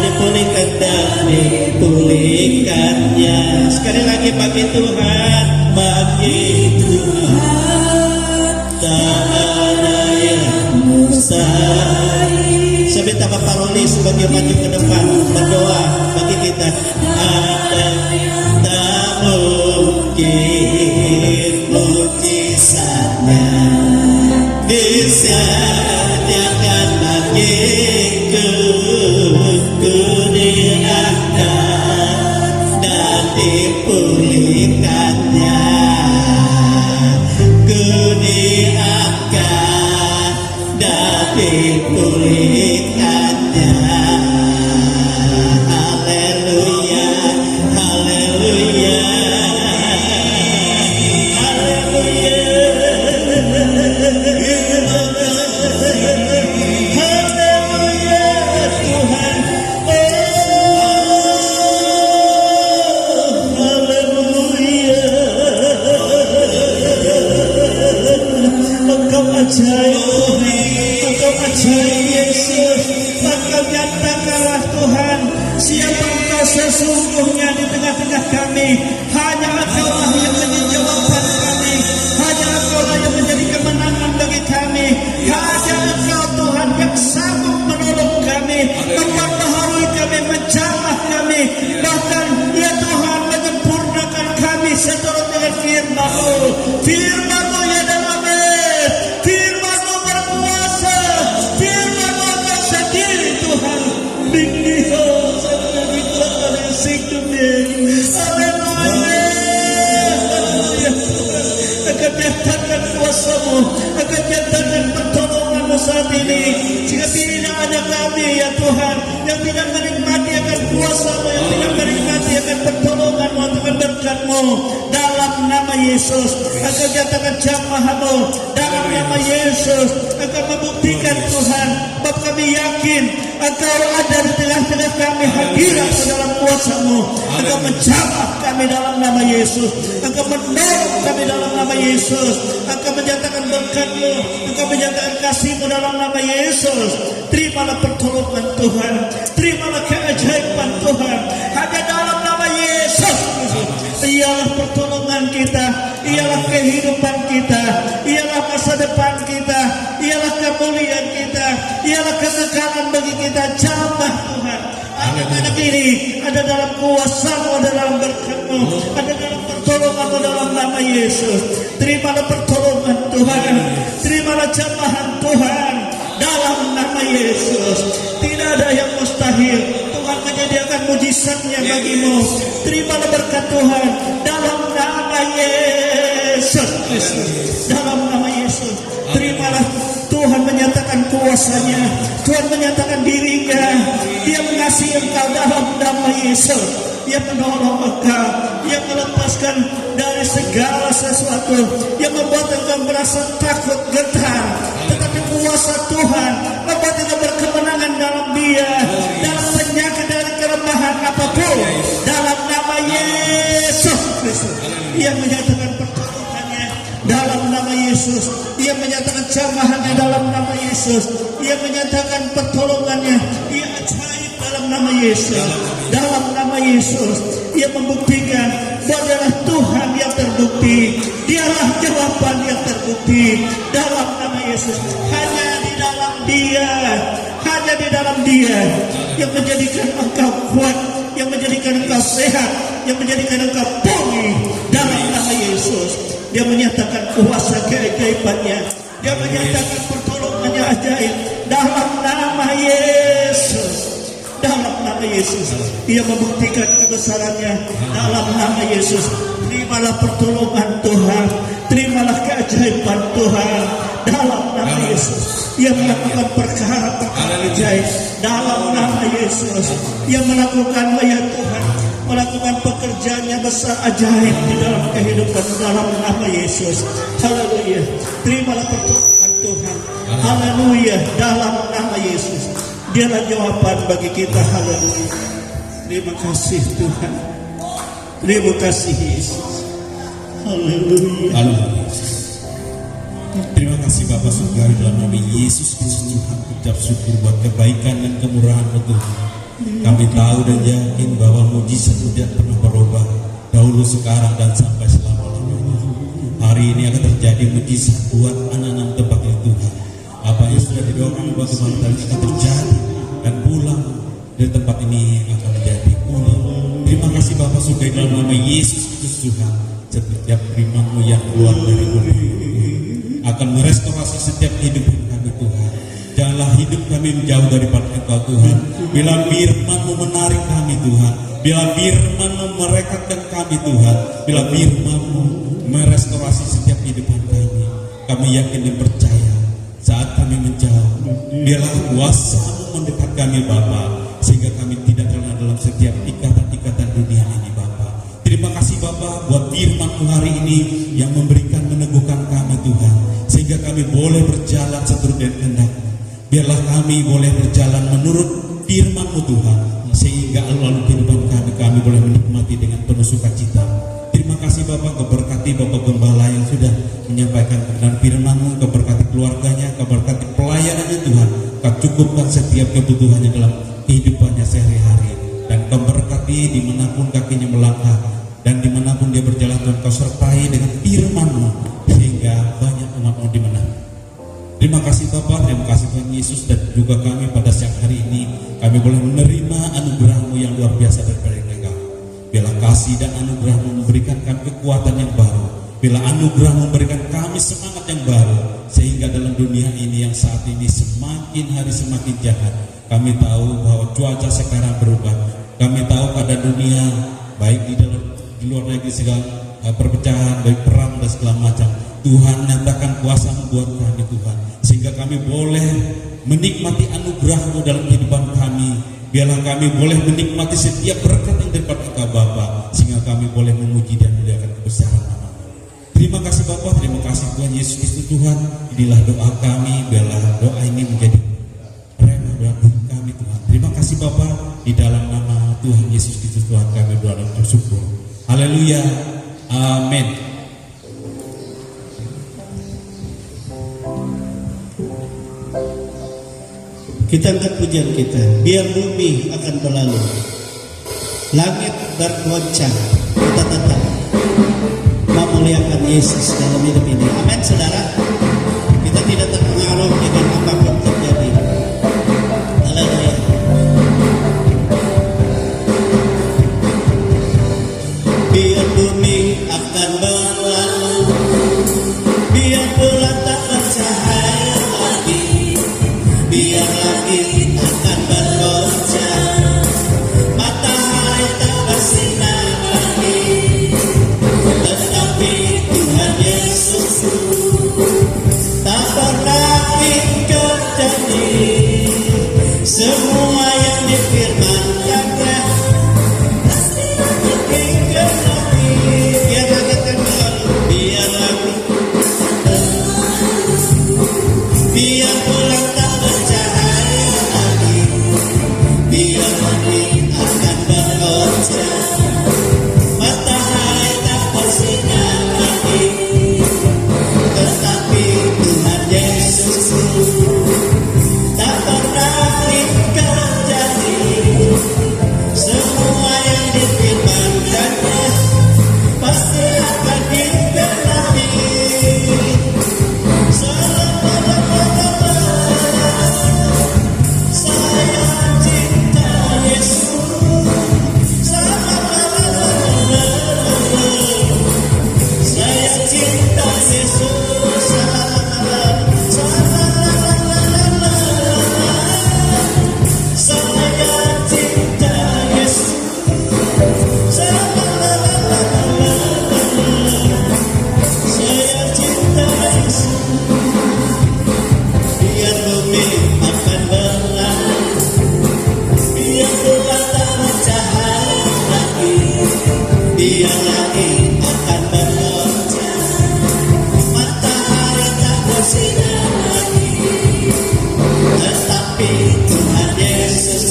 dipulihkannya. Sekali lagi, bagi Tuhan, bagi Tuhan tak ada yang mustahil. Saya minta Bapak Roli sebagai maju ke depan berdoa bagi kita. Ada yang tak mungkin. Mujizatnya disediakan bagiku. Ku diangkat dan dipulihkannya. Ku diangkat dan dipulihkannya. Haleluya, haleluya, haleluya. sesungguhnya di tengah-tengah kami hanya Engkau-lah yang menjadi jawaban kami, hanya Engkau-lah yang menjadi kemenangan bagi kami, hanya Engkau Tuhan yang sanggup menolong kami, memperbaharui kami, menjamah kami, bahkan ya Tuhan menyempurnakan kami seturut dengan firman-Mu. Firman-Mu ya amin, firman-Mu berkuasa, firman-Mu akan sendiri Tuhan. Bingdiho sampai dikatakan sikutnya. Haleluya. Akan nyatakan kuasa-Mu, akan nyatakan pertolongan-Mu saat ini. Jika tidak ada kami ya Tuhan yang tidak menikmati akan kuasa-Mu, yang tidak menikmati akan pertolongan-Mu, akan berkat-Mu, dalam nama Yesus akan nyatakan jamaah-Mu, dalam nama Yesus akan membuktikan Tuhan bahwa kami yakin Engkau ada di tengah-tengah kami, hadirat ke dalam kuasa-Mu, Engkau menjamah kami dalam nama Yesus, Engkau menolong kami dalam nama Yesus, Engkau menyatakan berkat-Mu, Engkau menyatakan kasih-Mu dalam nama Yesus. Terimalah pertolongan Tuhan, terimalah keajaiban Tuhan, hanya dalam nama Yesus. Ialah pertolongan kita, ialah kehidupan kita, ialah masa depan kita, ialah kemuliaan kita, ialah kekekalan bagi kita. Jamah Tuhan anak-anak ini ada dalam kuasa-Mu, ada dalam berkat-Mu, ada dalam pertolongan-Mu dalam nama Yesus. Terimalah pertolongan Tuhan, terimalah jamahan Tuhan dalam nama Yesus. Tidak ada yang mustahil, Tuhan menyediakan mujizatnya bagimu. Terimalah berkat Tuhan dalam nama Yesus Kristus, dalam nama Yesus. Terimalah Tuhan menyatakan kuasa-Nya, Tuhan menyatakan diri-Nya, Dia mengasihi engkau dalam nama Yesus. Dia menolong engkau, Dia melepaskan dari segala sesuatu yang membuat engkau merasa takut, gentar. Tetapi kuasa Tuhan membuat engkau berkemenangan dalam Dia, dalam penyakit, dari kelemahan apapun, dalam nama Yesus Kristus. Dia menyatakan pertolongannya dalam nama Yesus. Dia menyatakan jamahannya dalam nama Yesus. Dia menyatakan pertolongannya. Dia ajaib dalam nama Yesus. Dalam nama Yesus. Dia membuktikan bahwa adalah Tuhan yang terbukti. Dialah jawaban yang terbukti. Dalam nama Yesus. Hanya di dalam Dia, hanya di dalam Dia yang menjadikan engkau kuat, yang menjadikan engkau sehat, yang menjadikan engkau pulih. Dalam nama Yesus. Dia menyatakan kuasa keajaibannya, Dia menyatakan pertolongannya ajaib dalam nama Yesus. Dalam nama Yesus Dia membuktikan kebesarannya dalam nama Yesus. Terimalah pertolongan Tuhan, terimalah keajaiban Tuhan dalam nama Yesus. Dia melakukan perkara-perkara ajaib dalam nama Yesus. Dia melakukan ya Tuhan, melakukan pekerjaannya besar ajaib di dalam kehidupan dalam nama Yesus. Haleluya. Terimalah pertolongan Tuhan. Haleluya. Dalam nama Yesus. Dialah jawaban bagi kita. Haleluya. Terima kasih Tuhan. Terima kasih Yesus. Haleluya. Haleluya. Terima kasih Bapa surga, dalam nama Yesus Kristus Tuhan, ucap syukur buat kebaikan dan kemurahan-Mu Tuhan. Kami tahu dan yakin bahwa mujizat tidak pernah berubah, dahulu, sekarang, dan sampai selama-lamanya. Hari ini akan terjadi mujizat buat anak-anak tempat ini Tuhan. Apa yang sudah didoakan bagaimana tadi akan terjadi, dan pulang dari tempat ini akan menjadi pulang. Terima kasih Bapa surga, dalam nama Yesus Kristus Tuhan. Setiap firman-Mu yang keluar dari mulut akan merestorasi setiap hidup kami Tuhan. Janganlah hidup kami menjauh daripada Engkau Tuhan. Bila firman-Mu menarik kami Tuhan, bila firman-Mu merekatkan kami Tuhan, bila firman-Mu merestorasi setiap kehidupan kami yakin dan percaya saat kami menjauh, biarlah kuasa-Mu mendekat kami Bapa, sehingga kami tidak terlena dalam setiap ikatan-ikatan dunia ini Bapa. Terima kasih Bapa buat firman-Mu hari ini yang memberikan meneguhkan kami Tuhan, sehingga kami boleh berjalan seturut dengan kehendak-Mu. Biarlah kami boleh berjalan menurut firman-Mu Tuhan, sehingga lalu kehidupan kami boleh menikmati dengan penuh sukacita. Terima kasih Bapak, keberkati Bapak Gembala yang sudah menyampaikan kebenaran firman-Mu, keberkati keluarganya, keberkati pelayanannya Tuhan, Kau cukupkan setiap kebutuhannya dalam kehidupannya sehari-hari, dan Kau berkati dimanapun kakinya melangkah, dan dimanapun dia berjalan Tuhan Kau sertai dengan firman-Mu, sehingga banyak umat-Mu dimenang. Terima kasih Bapa, terima kasih Tuhan Yesus, dan juga kami pada siang hari ini kami boleh menerima anugerah-Mu yang luar biasa daripada Engkau. Bila kasih dan anugerah-Mu memberikan kami kekuatan yang baru, bila anugerah memberikan kami semangat yang baru, sehingga dalam dunia ini yang saat ini semakin hari semakin jahat, kami tahu bahwa cuaca sekarang berubah. Kami tahu pada dunia, baik di luar negeri segala perpecahan, baik perang dan segala macam, Tuhan nyatakan kuasa-Mu buat kami Tuhan, sehingga kami boleh menikmati anugerah-Mu dalam kehidupan kami. Biarlah kami boleh menikmati setiap berkat yang daripada Engkau Bapa, sehingga kami boleh memuji dan memuliakan kebesaran nama-Mu. Terima kasih Bapa, terima kasih Tuhan Yesus Kristus Tuhan. Inilah doa kami, biarlah doa ini menjadi rema bagi kami Tuhan. Terima kasih Bapa, di dalam nama Tuhan Yesus Kristus Tuhan kami berdoa dan bersyukur. Haleluya, amin. Kita angkat pujian kita. Biar bumi akan berlalu, langit bergoncang, kita tetap memuliakan Yesus dalam hidup ini. Amin saudara. Kita tidak terpengaruh dengan apapun terjadi. Haleluya. Biar bumi akan berlalu, biar bulan tak bercahaya lagi, biar langit akan bergoncang, matahari tak bersinar lagi, tetapi Tuhan Yesus tak pernah ingkar janji. Semua yang difirmankannya pasti akan digenapi. Biar langit akan berlalu, biar langit biar bulan tak bercahaya lagi, biar langit akan bergoncang, matahari tak bersinar lagi, tetapi Tuhan Yesus tak pernah ingkar janji. Semua yang difirmankannya pasti akan digenapi. Saya cinta Yesus, saya cinta Yesus, saya cinta Yesus, saya cinta Yesus. Biar bumi akan berlalu, biar bulan tak bercahaya lagi, biar langit akan bergoncang, matahari tak bersinar lagi, tetapi Tuhan Yesus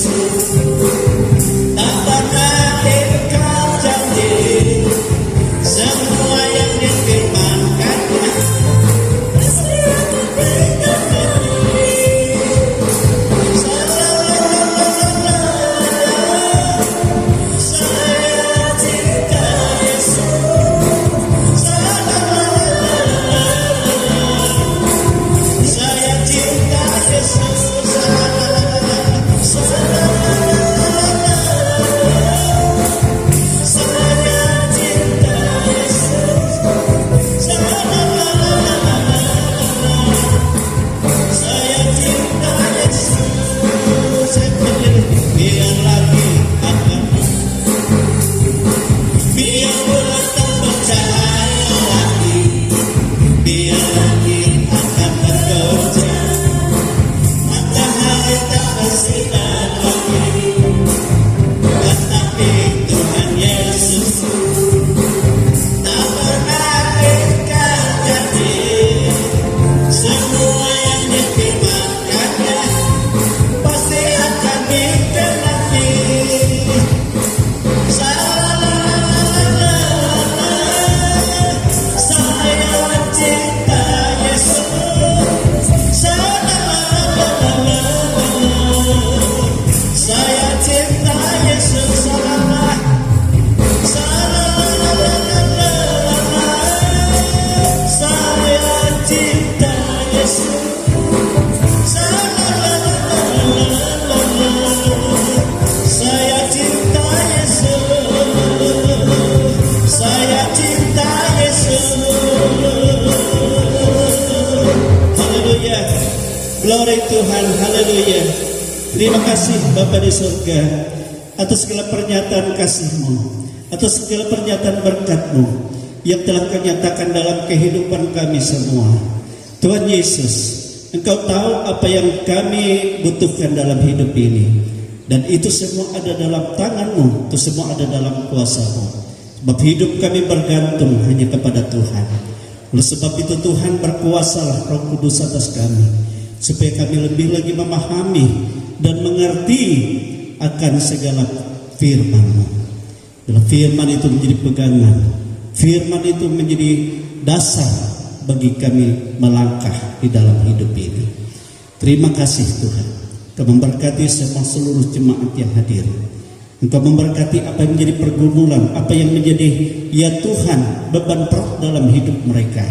tak pernah ingkar janji. Semua yang difirmankannya pasti akan digenapi. Saya cinta Yesus, saya cinta Yesus, biar lagi akan biar bulan tak bercahaya lagi, biar langit akan bergoncang, matahari tak bersinar lagi, tetapi Tuhan Yesus tak pernah ingkar janji. Semua yang difirmankannya pasti akan digenapi. Glory Tuhan, haleluya. Terima kasih Bapa di surga atas segala pernyataan kasih-Mu, atas segala pernyataan berkat-Mu yang telah Kau nyatakan dalam kehidupan kami semua. Tuhan Yesus, Engkau tahu apa yang kami butuhkan dalam hidup ini, dan itu semua ada dalam tangan-Mu, itu semua ada dalam kuasa-Mu. Sebab hidup kami bergantung hanya kepada Tuhan. Oleh sebab itu Tuhan, berkuasalah Roh Kudus atas kami, supaya kami lebih lagi memahami dan mengerti akan segala firman-Mu. Dalam firman itu menjadi pegangan, firman itu menjadi dasar bagi kami melangkah di dalam hidup ini. Terima kasih Tuhan. Kau memberkati semua seluruh jemaat yang hadir. Engkau memberkati apa yang menjadi pergumulan, apa yang menjadi ya Tuhan beban berat dalam hidup mereka.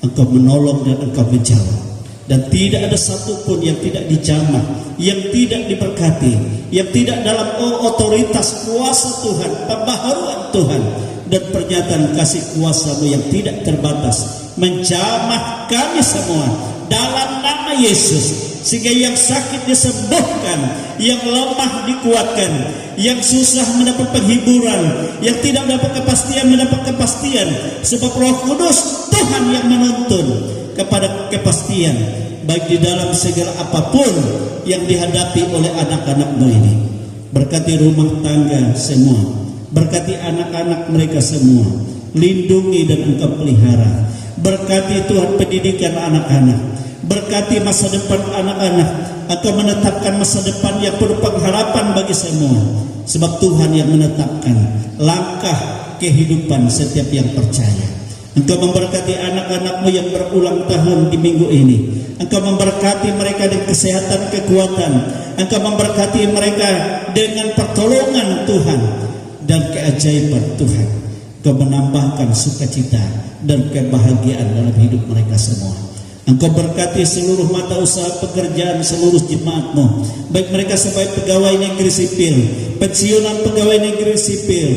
Engkau menolong dan Engkau menjawab. Dan tidak ada satupun yang tidak dijamah, yang tidak diberkati, yang tidak dalam otoritas kuasa Tuhan, pembaharuan Tuhan, dan pernyataan kasih kuasa-Mu yang tidak terbatas menjamah kami semua dalam nama Yesus. Sehingga yang sakit disembuhkan, yang lemah dikuatkan, yang susah mendapat penghiburan, yang tidak mendapat kepastian mendapat kepastian. Sebab Roh Kudus Tuhan yang menuntun kepada kepastian, baik di dalam segala apapun yang dihadapi oleh anak-anak-Mu ini. Berkati rumah tangga semua, berkati anak-anak mereka semua, lindungi dan Engkau pelihara. Berkati Tuhan pendidikan anak-anak, berkati masa depan anak-anak. Engkau menetapkan masa depan yang penuh pengharapan bagi semua. Sebab Tuhan yang menetapkan langkah kehidupan setiap yang percaya. Engkau memberkati anak-anak-Mu yang berulang tahun di minggu ini. Engkau memberkati mereka dengan kesehatan, kekuatan. Engkau memberkati mereka dengan pertolongan Tuhan dan keajaiban Tuhan. Engkau menambahkan sukacita dan kebahagiaan dalam hidup mereka semua. Engkau berkati seluruh mata usaha pekerjaan seluruh jemaat-Mu, baik mereka sebagai pegawai negeri sipil, pensiunan pegawai negeri sipil,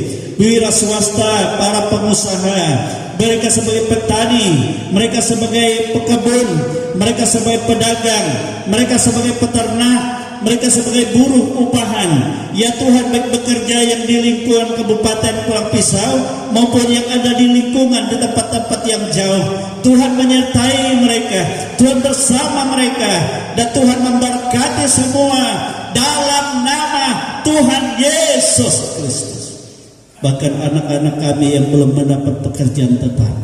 wira swasta, para pengusaha, mereka sebagai petani, mereka sebagai pekebun, mereka sebagai pedagang, mereka sebagai peternak, mereka sebagai buruh upahan. Ya Tuhan, baik bekerja yang di lingkungan Kabupaten Pulang Pisau maupun yang ada di lingkungan di tempat-tempat yang jauh, Tuhan menyertai mereka, Tuhan bersama mereka, dan Tuhan memberkati semua dalam nama Tuhan Yesus Kristus. Bahkan anak-anak kami yang belum mendapat pekerjaan tetap,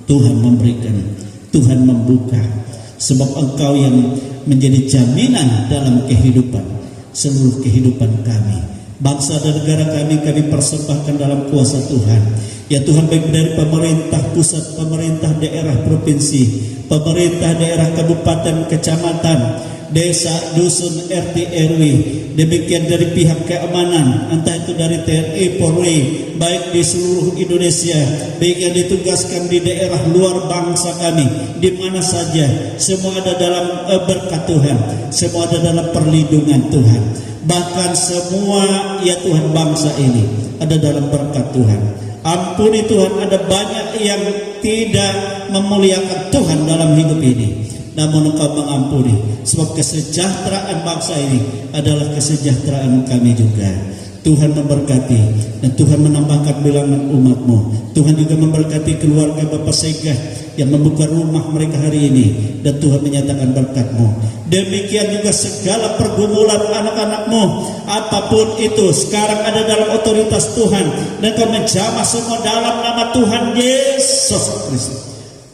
Tuhan memberikan, Tuhan membuka. Sebab Engkau yang menjadi jaminan dalam kehidupan, seluruh kehidupan kami. Bangsa dan negara kami persembahkan dalam kuasa Tuhan. Ya Tuhan, baik dari pemerintah pusat, pemerintah daerah provinsi, pemerintah daerah kabupaten, kecamatan, desa, dusun, RT, RW, demikian dari pihak keamanan, entah itu dari TNI, Polri, baik di seluruh Indonesia, baik yang ditugaskan di daerah luar bangsa kami, di mana saja, semua ada dalam berkat Tuhan, semua ada dalam perlindungan Tuhan. Bahkan semua ya Tuhan bangsa ini ada dalam berkat Tuhan. Ampuni Tuhan, ada banyak yang tidak memuliakan Tuhan dalam hidup ini, namun Engkau mengampuni. Sebab kesejahteraan bangsa ini adalah kesejahteraan kami juga. Tuhan memberkati dan Tuhan menambahkan bilangan umat-Mu. Tuhan juga memberkati keluarga Bapak Segah yang membuka rumah mereka hari ini, dan Tuhan menyatakan berkat-Mu. Demikian juga segala pergumulan anak-anak-Mu, apapun itu sekarang ada dalam otoritas Tuhan, dan Kau menjamah semua dalam nama Tuhan Yesus Kristus.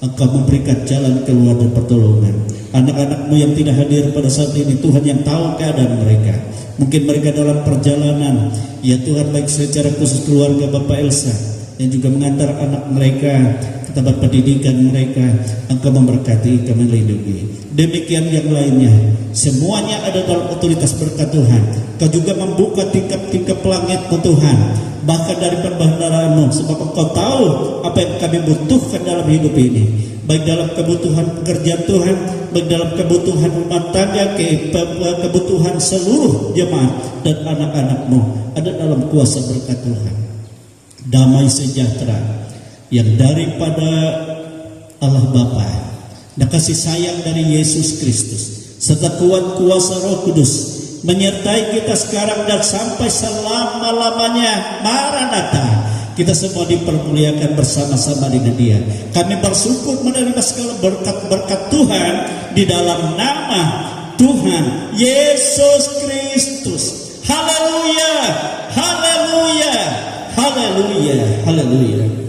Engkau memberikan jalan keluar dan pertolongan. Anak-anak-Mu yang tidak hadir pada saat ini, Tuhan yang tahu keadaan mereka. Mungkin mereka dalam perjalanan, ya Tuhan, baik secara khusus keluarga Bapak Elsa yang juga mengantar anak mereka ke tempat pendidikan mereka. Engkau memberkati, Engkau melindungi. Demikian yang lainnya, semuanya ada dalam otoritas berkat Tuhan. Kau juga membuka tingkap-tingkap langit-Mu Tuhan, bahkan dari perbendaharaan-Mu, sebab Engkau tahu apa yang kami butuhkan dalam hidup ini, baik dalam kebutuhan pekerjaan Tuhan, baik dalam kebutuhan rumah tangga, kebutuhan seluruh jemaat dan anak-anak-Mu ada dalam kuasa berkat Tuhan. Damai sejahtera yang daripada Allah Bapa dan kasih sayang dari Yesus Kristus serta kuat kuasa Roh Kudus menyertai kita sekarang dan sampai selama-lamanya. Maranatha. Kita semua dipermuliakan bersama-sama dengan Dia. Kami bersyukur menerima segala berkat-berkat Tuhan di dalam nama Tuhan Yesus Kristus. Haleluya, haleluya, haleluya, haleluya.